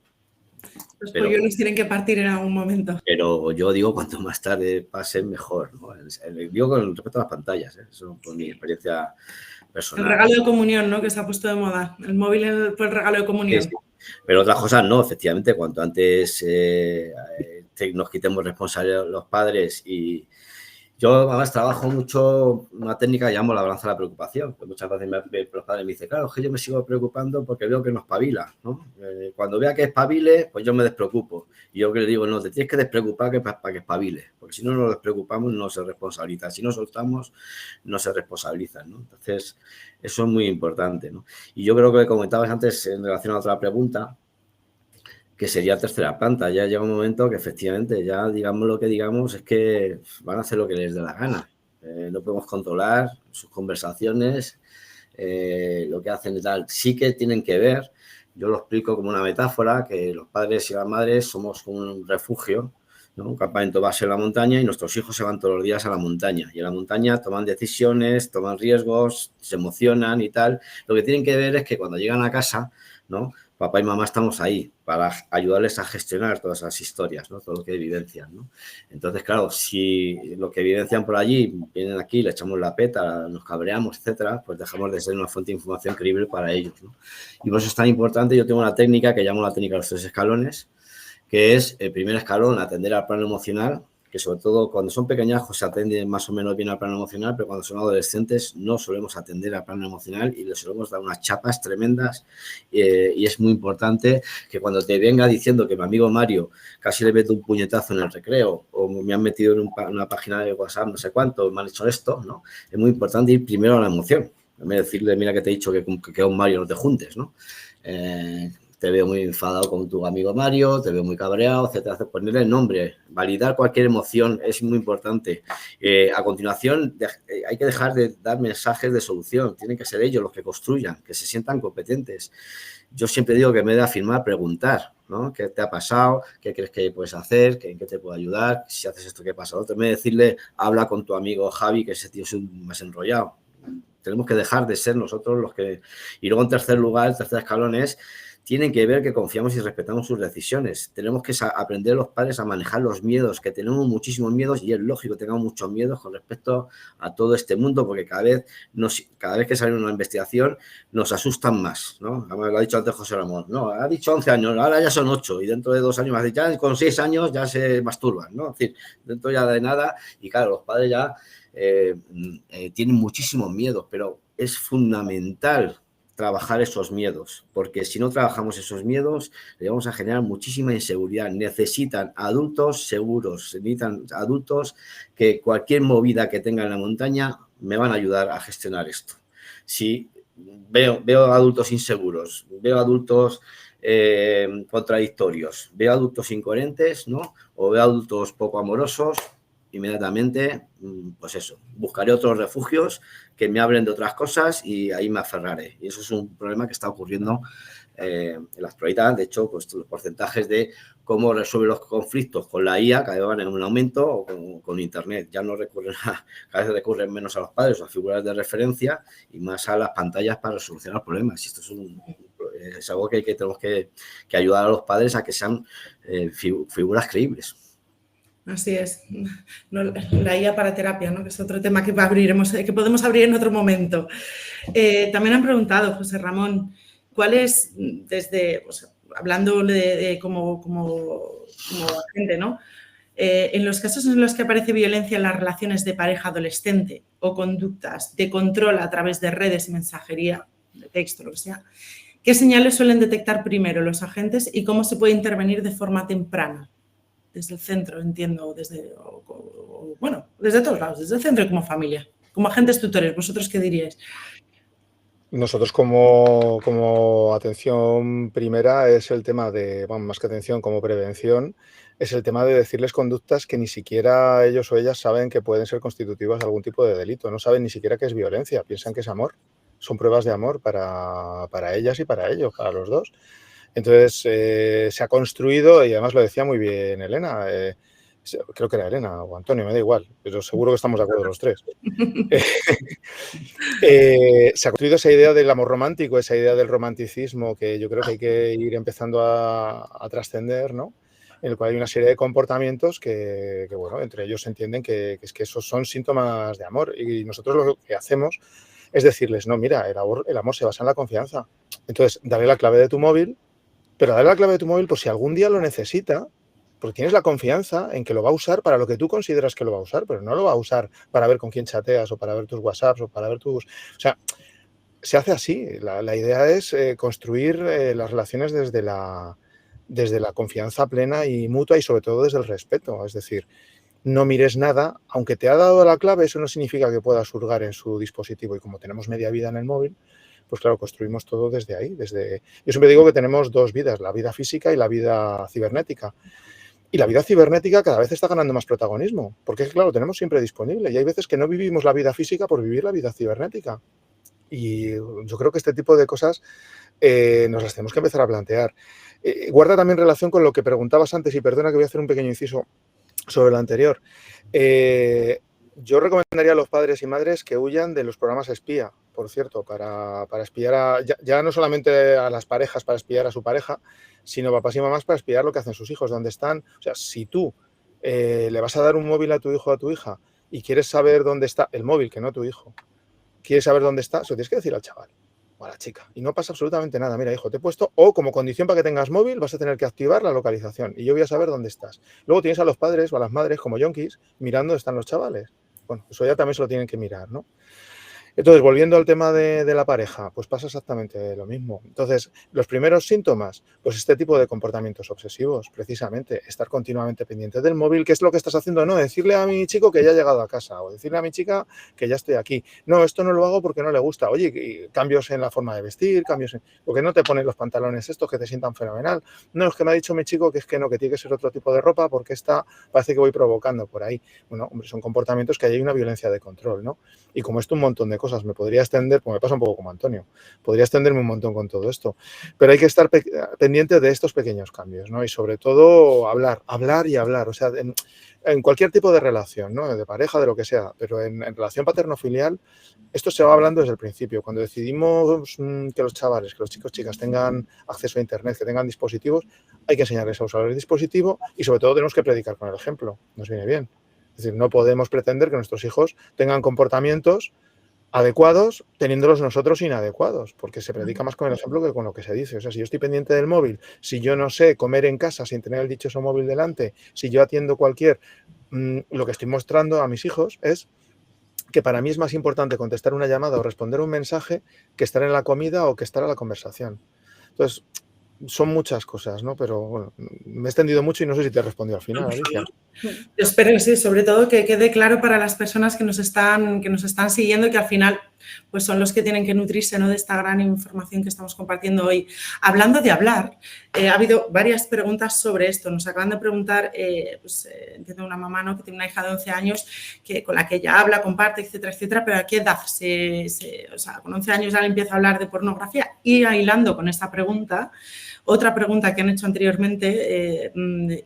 Los polluelos tienen que partir en algún momento. Pero yo digo, cuanto más tarde pasen, mejor, ¿no? Digo con respecto a las pantallas, ¿eh? Eso por mi experiencia personal. El regalo de comunión, ¿no? Que se ha puesto de moda. El móvil fue el regalo de comunión. Sí, sí. Pero otras cosas no, efectivamente, cuanto antes nos quitemos responsabilidad los padres y... Yo, además, trabajo mucho una técnica que llamo la balanza de la preocupación. Que muchas veces los padres me dicen, claro, es que yo me sigo preocupando porque veo que no espabila, ¿no? Cuando vea que espabile, pues yo me despreocupo. Y yo que le digo, no, te tienes que despreocupar para que espabile. Porque si no nos despreocupamos, no se responsabiliza. Si no soltamos, no se responsabilizan, ¿no? Entonces, eso es muy importante, ¿no? Y yo creo que comentabas antes, en relación a otra pregunta, que sería tercera planta. Ya llega un momento que efectivamente ya digamos lo que digamos es que van a hacer lo que les dé la gana. No podemos controlar sus conversaciones, lo que hacen y tal. Sí que tienen que ver, yo lo explico como una metáfora, que los padres y las madres somos como un refugio, ¿no? Un campamento base en la montaña y nuestros hijos se van todos los días a la montaña. Y en la montaña toman decisiones, toman riesgos, se emocionan y tal. Lo que tienen que ver es que cuando llegan a casa, ¿no? Papá y mamá estamos ahí para ayudarles a gestionar todas esas historias, ¿no? Todo lo que vivencian, ¿no? Entonces, claro, si lo que vivencian por allí, vienen aquí, le echamos la peta, nos cabreamos, etcétera, pues dejamos de ser una fuente de información creíble para ellos, ¿no? Y por eso es tan importante, yo tengo una técnica que llamo la técnica de los 3 escalones, que es el primer escalón, atender al plano emocional, que sobre todo cuando son pequeñajos se atiende más o menos bien al plano emocional, pero cuando son adolescentes no solemos atender al plano emocional y les solemos dar unas chapas tremendas y es muy importante que cuando te venga diciendo que mi amigo Mario casi le meto un puñetazo en el recreo o me han metido en una página de WhatsApp no sé cuánto, me han hecho esto, ¿no? Es muy importante ir primero a la emoción, en vez de decirle, mira que te he dicho que con Mario no te juntes, ¿no? Te veo muy enfadado con tu amigo Mario, te veo muy cabreado, etcétera. Ponerle el nombre, validar cualquier emoción es muy importante. A continuación, hay que dejar de dar mensajes de solución. Tienen que ser ellos los que construyan, que se sientan competentes. Yo siempre digo que en vez de afirmar, preguntar, ¿no? ¿Qué te ha pasado? ¿Qué crees que puedes hacer? ¿En qué te puedo ayudar? Si haces esto, ¿qué pasa? En vez de decirle, habla con tu amigo Javi, que ese tío es un más enrollado. Tenemos que dejar de ser nosotros los que... Y luego, en tercer lugar, el tercer escalón es... Tienen que ver que confiamos y respetamos sus decisiones. Tenemos que aprender los padres a manejar los miedos, que tenemos muchísimos miedos y es lógico que tengamos muchos miedos con respecto a todo este mundo, porque cada vez que sale una investigación nos asustan más, ¿no? Lo ha dicho antes José Ramón, no, ha dicho 11 años, ahora ya son 8 y dentro de 2 años más, ya con 6 años ya se masturban, ¿no? Es decir, dentro ya de nada y claro, los padres ya tienen muchísimos miedos, pero es fundamental trabajar esos miedos, porque si no trabajamos esos miedos, le vamos a generar muchísima inseguridad. Necesitan adultos seguros, necesitan adultos que cualquier movida que tenga en la montaña me van a ayudar a gestionar esto. Si veo adultos inseguros, veo adultos contradictorios, veo adultos incoherentes, ¿no? O veo adultos poco amorosos, inmediatamente, pues eso, buscaré otros refugios que me hablen de otras cosas y ahí me aferraré. Y eso es un problema que está ocurriendo en la actualidad. De hecho, pues los porcentajes de cómo resuelve los conflictos con la IA, cada vez van en un aumento, o con Internet. Ya no recurren cada vez recurren menos a los padres o a figuras de referencia y más a las pantallas para solucionar problemas. Y esto es algo que tenemos que ayudar a los padres a que sean figuras creíbles. Así es. No, la IA para terapia, ¿no? Que es otro tema que que podemos abrir en otro momento. También han preguntado, José Ramón, ¿cuál es, hablando de como agente, ¿no? En los casos en los que aparece violencia en las relaciones de pareja adolescente o conductas de control a través de redes y mensajería, de texto, lo que sea, ¿qué señales suelen detectar primero los agentes y cómo se puede intervenir de forma temprana? Desde el centro, entiendo, desde todos lados, desde el centro y como familia, como agentes tutores. ¿Vosotros qué diríais? Nosotros como atención primera es el tema de, bueno, más que atención, como prevención, es el tema de decirles conductas que ni siquiera ellos o ellas saben que pueden ser constitutivas de algún tipo de delito. No saben ni siquiera que es violencia, piensan que es amor. Son pruebas de amor para ellas y para ellos, para los dos. Entonces, se ha construido, y además lo decía muy bien Elena, creo que era Elena o Antonio, me da igual, pero seguro que estamos de acuerdo los tres. Se ha construido esa idea del amor romántico, esa idea del romanticismo que yo creo que hay que ir empezando a trascender, ¿no? En el cual hay una serie de comportamientos que bueno, entre ellos se entienden que esos son síntomas de amor, y nosotros lo que hacemos es decirles, no, mira, el amor se basa en la confianza. Entonces, dale la clave de tu móvil, pero dale la clave de tu móvil por si algún día lo necesita, porque tienes la confianza en que lo va a usar para lo que tú consideras que lo va a usar, pero no lo va a usar para ver con quién chateas o para ver tus WhatsApps o para ver tus... O sea, se hace así. La idea es construir las relaciones desde la confianza plena y mutua y sobre todo desde el respeto. Es decir, no mires nada, aunque te ha dado la clave, eso no significa que puedas hurgar en su dispositivo, y como tenemos media vida en el móvil, pues claro, construimos todo desde ahí. Yo siempre digo que tenemos dos vidas, la vida física y la vida cibernética. Y la vida cibernética cada vez está ganando más protagonismo, porque claro, tenemos siempre disponible, y hay veces que no vivimos la vida física por vivir la vida cibernética. Y yo creo que este tipo de cosas nos las tenemos que empezar a plantear. Guarda también relación con lo que preguntabas antes, y perdona que voy a hacer un pequeño inciso sobre lo anterior. Yo recomendaría a los padres y madres que huyan de los programas espía, por cierto, para espiar ya no solamente a las parejas, para espiar a su pareja, sino papás y mamás para espiar lo que hacen sus hijos, dónde están. O sea, si tú le vas a dar un móvil a tu hijo o a tu hija y quieres saber dónde está el móvil, que no tu hijo, quieres saber dónde está, eso tienes que decir al chaval o a la chica. Y no pasa absolutamente nada. Mira, hijo, te he puesto, o como condición para que tengas móvil, vas a tener que activar la localización y yo voy a saber dónde estás. Luego tienes a los padres o a las madres como yonkis mirando dónde están los chavales. Bueno, eso ya también se lo tienen que mirar, ¿no? Entonces, volviendo al tema de la pareja, pues pasa exactamente lo mismo. Entonces, los primeros síntomas, pues este tipo de comportamientos obsesivos, precisamente, estar continuamente pendiente del móvil, ¿qué es lo que estás haciendo? No, decirle a mi chico que ya he llegado a casa, o decirle a mi chica que ya estoy aquí. No, esto no lo hago porque no le gusta. Oye, cambios en la forma de vestir, porque no te pones los pantalones estos que te sientan fenomenal. No, es que me ha dicho mi chico que es que no, que tiene que ser otro tipo de ropa porque esta parece que voy provocando por ahí. Bueno, hombre, son comportamientos que hay una violencia de control, ¿no? Y como esto un montón de cosas, me podría extender, pues me pasa un poco como Antonio, podría extenderme un montón con todo esto, pero hay que estar pendiente de estos pequeños cambios, ¿no? Y sobre todo hablar y hablar, o sea, en cualquier tipo de relación, ¿no? De pareja, de lo que sea, pero en relación paterno-filial, esto se va hablando desde el principio. Cuando decidimos que los chavales, que los chicos, chicas tengan acceso a Internet, que tengan dispositivos, hay que enseñarles a usar el dispositivo y sobre todo tenemos que predicar con el ejemplo, nos viene bien. Es decir, no podemos pretender que nuestros hijos tengan comportamientos adecuados teniéndolos nosotros inadecuados, porque se predica más con el ejemplo que con lo que se dice. O sea, si yo estoy pendiente del móvil, si yo no sé comer en casa sin tener el dichoso móvil delante, si yo atiendo lo que estoy mostrando a mis hijos es que para mí es más importante contestar una llamada o responder un mensaje que estar en la comida o que estar a la conversación. Entonces, son muchas cosas, ¿no? Pero bueno, me he extendido mucho y no sé si te he respondido al final, Alicia. Yo espero que sí, sobre todo que quede claro para las personas que nos están siguiendo, que al final pues son los que tienen que nutrirse, ¿no?, de esta gran información que estamos compartiendo hoy. Hablando de hablar, ha habido varias preguntas sobre esto. Nos acaban de preguntar, entiendo una mamá, ¿no?, que tiene una hija de 11 años con la que ella habla, comparte, etcétera, etcétera, pero ¿a qué edad? O sea, con 11 años ya le empieza a hablar de pornografía. Y hilando con esta pregunta, otra pregunta que han hecho anteriormente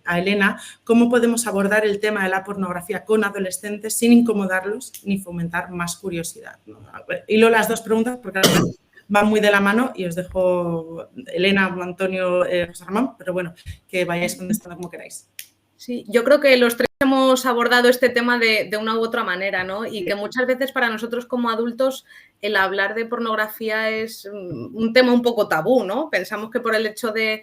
a Elena, ¿cómo podemos abordar el tema de la pornografía con adolescentes sin incomodarlos ni fomentar más curiosidad? Hilo las dos preguntas porque van muy de la mano y os dejo, Elena, Antonio, José Ramón, pero bueno, que vayáis contestando como queráis. Sí, yo creo que los tres hemos abordado este tema de una u otra manera, ¿no? Y que muchas veces para nosotros como adultos el hablar de pornografía es un tema un poco tabú, ¿no? Pensamos que por el hecho de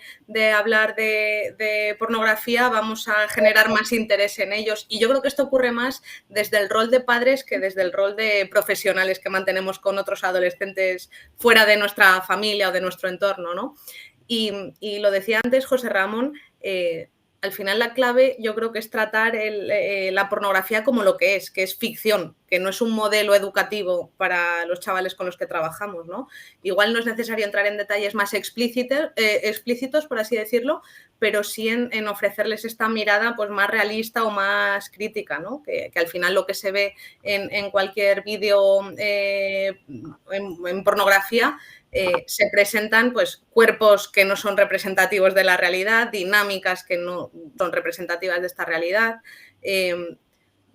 hablar de pornografía vamos a generar más interés en ellos. Y yo creo que esto ocurre más desde el rol de padres que desde el rol de profesionales que mantenemos con otros adolescentes fuera de nuestra familia o de nuestro entorno, ¿no? Y lo decía antes José Ramón, al final la clave yo creo que es tratar la pornografía como lo que es ficción, que no es un modelo educativo para los chavales con los que trabajamos, ¿no? Igual no es necesario entrar en detalles más explícitos, por así decirlo, pero sí en ofrecerles esta mirada pues, más realista o más crítica, ¿no? Que al final lo que se ve en cualquier vídeo en pornografía se presentan pues, cuerpos que no son representativos de la realidad, dinámicas que no son representativas de esta realidad.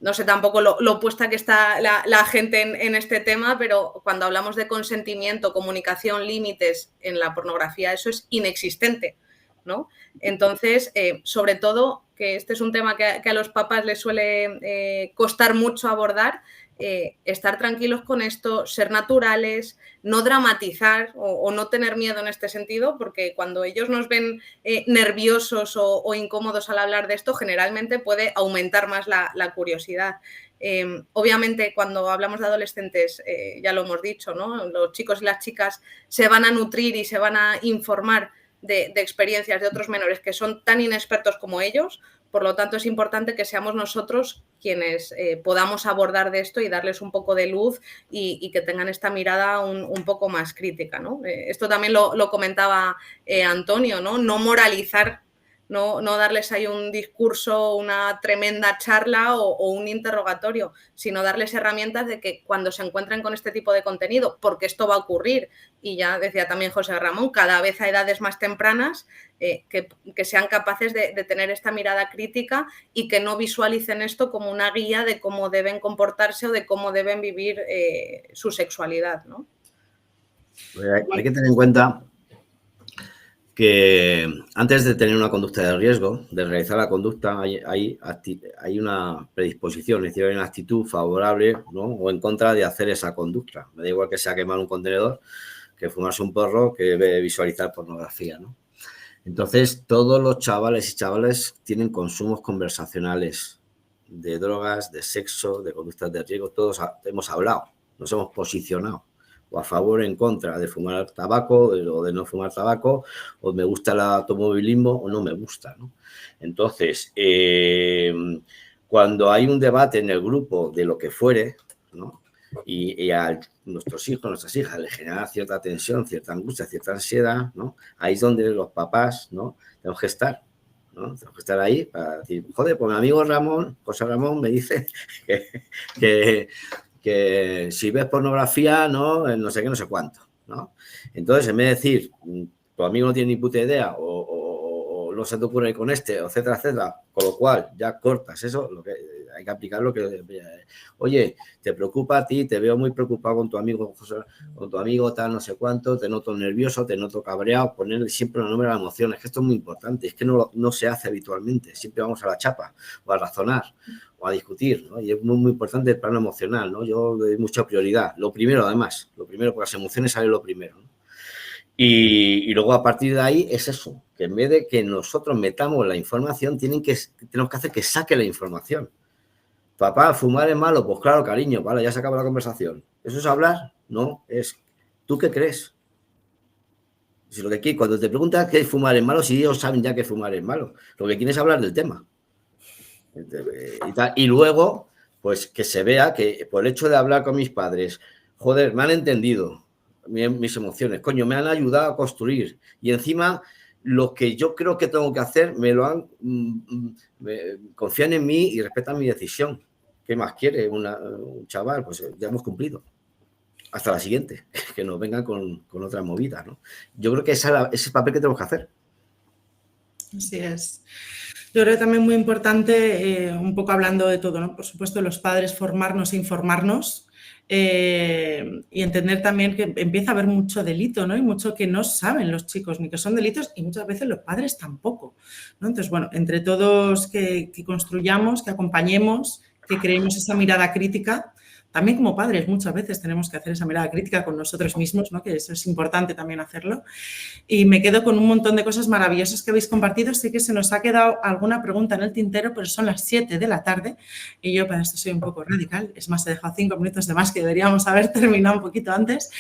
No sé tampoco lo puesta que está la gente en este tema, pero cuando hablamos de consentimiento, comunicación, límites en la pornografía, eso es inexistente, ¿no? Entonces, sobre todo, que este es un tema que a los papás les suele costar mucho abordar, estar tranquilos con esto, ser naturales, no dramatizar o no tener miedo en este sentido, porque cuando ellos nos ven nerviosos o incómodos al hablar de esto, generalmente puede aumentar más la curiosidad. Obviamente, cuando hablamos de adolescentes, ya lo hemos dicho, ¿no? Los chicos y las chicas se van a nutrir y se van a informar de experiencias de otros menores que son tan inexpertos como ellos. Por lo tanto, es importante que seamos nosotros quienes podamos abordar de esto y darles un poco de luz y que tengan esta mirada un poco más crítica, ¿no? Esto también lo comentaba Antonio, ¿no? No moralizar, no darles ahí un discurso, una tremenda charla o un interrogatorio, sino darles herramientas de que cuando se encuentren con este tipo de contenido, porque esto va a ocurrir, y ya decía también José Ramón, cada vez a edades más tempranas, que sean capaces de tener esta mirada crítica y que no visualicen esto como una guía de cómo deben comportarse o de cómo deben vivir su sexualidad, ¿no? Hay que tener en cuenta que antes de tener una conducta de riesgo, de realizar la conducta, hay una predisposición, es decir, hay una actitud favorable, ¿no?, o en contra de hacer esa conducta. Me da igual que sea quemar un contenedor, que fumarse un porro, que visualizar pornografía, ¿no? Entonces, todos los chavales y chavales tienen consumos conversacionales de drogas, de sexo, de conductas de riesgo. Todos hemos hablado, nos hemos posicionado o a favor o en contra de fumar tabaco o de no fumar tabaco, o me gusta el automovilismo o no me gusta, ¿no? Entonces, cuando hay un debate en el grupo de lo que fuere, ¿no?, y a nuestros hijos, nuestras hijas les genera cierta tensión, cierta angustia, cierta ansiedad, ¿no?, ahí es donde los papás, ¿no?, tenemos que estar, ¿no? Tenemos que estar ahí para decir, joder, pues mi amigo José Ramón me dice que si ves pornografía, no sé qué, no sé cuánto, ¿no? Entonces, en vez de decir, tu amigo no tiene ni puta idea o no se te ocurre con etcétera, etcétera, con lo cual ya cortas eso, hay que aplicar lo que... Oye, te preocupa a ti, te veo muy preocupado con tu amigo, con tu amigo tal, no sé cuánto, te noto nervioso, te noto cabreado, ponerle siempre un nombre a la emoción, es que esto es muy importante, es que no se hace habitualmente, siempre vamos a la chapa o a razonar o a discutir, ¿no? Y es muy, muy importante el plano emocional, ¿no? Yo le doy mucha prioridad, lo primero, porque las emociones salen lo primero, ¿no? Y luego a partir de ahí es eso, que en vez de que nosotros metamos la información, tenemos que hacer que saque la información. Papá, ¿fumar es malo? Pues claro, cariño, vale, ya se acaba la conversación. ¿Eso es hablar? No, es ¿tú qué crees? Si cuando te preguntas qué es fumar es malo, si ellos saben ya que fumar es malo, lo que quieren es hablar del tema. Y luego, pues que se vea que por el hecho de hablar con mis padres joder, me han entendido mis emociones, coño, me han ayudado a construir. Y encima, lo que yo creo que tengo que hacer, confían en mí y respetan mi decisión. ¿Qué más quiere un chaval? Pues ya hemos cumplido. Hasta la siguiente, que nos vengan con otra movida, ¿no? Yo creo que ese es el papel que tenemos que hacer. Así es. Yo creo que también muy importante, un poco hablando de todo, ¿no? Por supuesto, los padres formarnos e informarnos y entender también que empieza a haber mucho delito, ¿no? Y mucho que no saben los chicos ni que son delitos y muchas veces los padres tampoco, ¿no? Entonces, bueno, entre todos que construyamos, que acompañemos, que creemos esa mirada crítica. También como padres muchas veces tenemos que hacer esa mirada crítica con nosotros mismos, ¿no? Que eso es importante también hacerlo. Y me quedo con un montón de cosas maravillosas que habéis compartido. Sé que se nos ha quedado alguna pregunta en el tintero, pero son las 7 de la tarde y yo para esto soy un poco radical. Es más, he dejado 5 minutos de más que deberíamos haber terminado un poquito antes.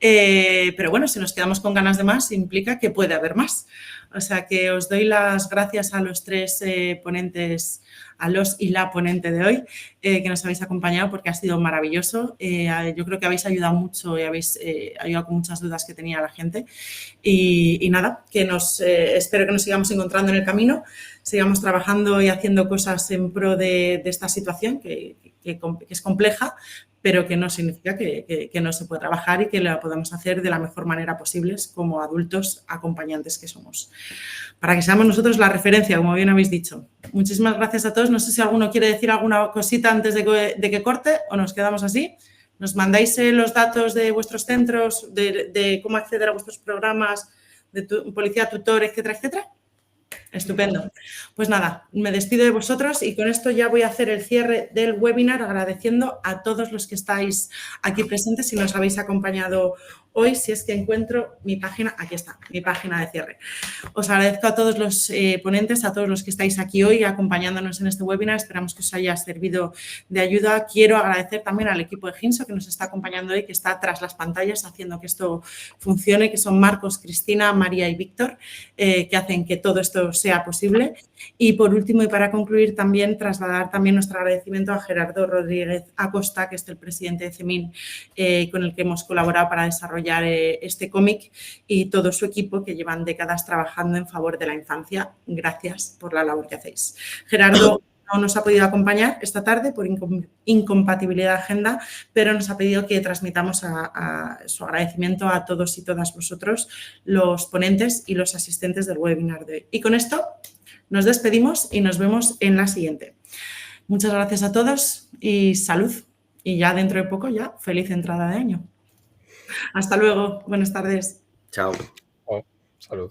Pero bueno, si nos quedamos con ganas de más, implica que puede haber más. O sea que os doy las gracias a los 3 ponentes, a los y la ponente de hoy, que nos habéis acompañado porque ha sido maravilloso. Yo creo que habéis ayudado mucho y habéis ayudado con muchas dudas que tenía la gente. Y nada, que espero que nos sigamos encontrando en el camino, sigamos trabajando y haciendo cosas en pro de esta situación que es compleja, pero que no significa que no se pueda trabajar y que la podamos hacer de la mejor manera posible como adultos acompañantes que somos. Para que seamos nosotros la referencia, como bien habéis dicho. Muchísimas gracias a todos. No sé si alguno quiere decir alguna cosita antes de que corte o nos quedamos así. Nos mandáis los datos de vuestros centros, de cómo acceder a vuestros programas, de policía, tutor, etcétera, etcétera. Estupendo. Pues nada, me despido de vosotros y con esto ya voy a hacer el cierre del webinar agradeciendo a todos los que estáis aquí presentes y nos habéis acompañado hoy. Si es que encuentro mi página, aquí está, mi página de cierre. Os agradezco a todos los ponentes, a todos los que estáis aquí hoy acompañándonos en este webinar. Esperamos que os haya servido de ayuda. Quiero agradecer también al equipo de Ginso que nos está acompañando hoy, que está tras las pantallas haciendo que esto funcione, que son Marcos, Cristina, María y Víctor, que hacen que todo esto sea posible. Y por último y para concluir también trasladar también nuestro agradecimiento a Gerardo Rodríguez Acosta, que es el presidente de CEMIN, con el que hemos colaborado para desarrollar este cómic y todo su equipo que llevan décadas trabajando en favor de la infancia. Gracias por la labor que hacéis. Gerardo no nos ha podido acompañar esta tarde por incompatibilidad de agenda, pero nos ha pedido que transmitamos su agradecimiento a todos y todas vosotros, los ponentes y los asistentes del webinar de hoy. Y con esto nos despedimos y nos vemos en la siguiente. Muchas gracias a todos y salud. Y ya dentro de poco, ya feliz entrada de año. Hasta luego. Buenas tardes. Chao. Oh, salud.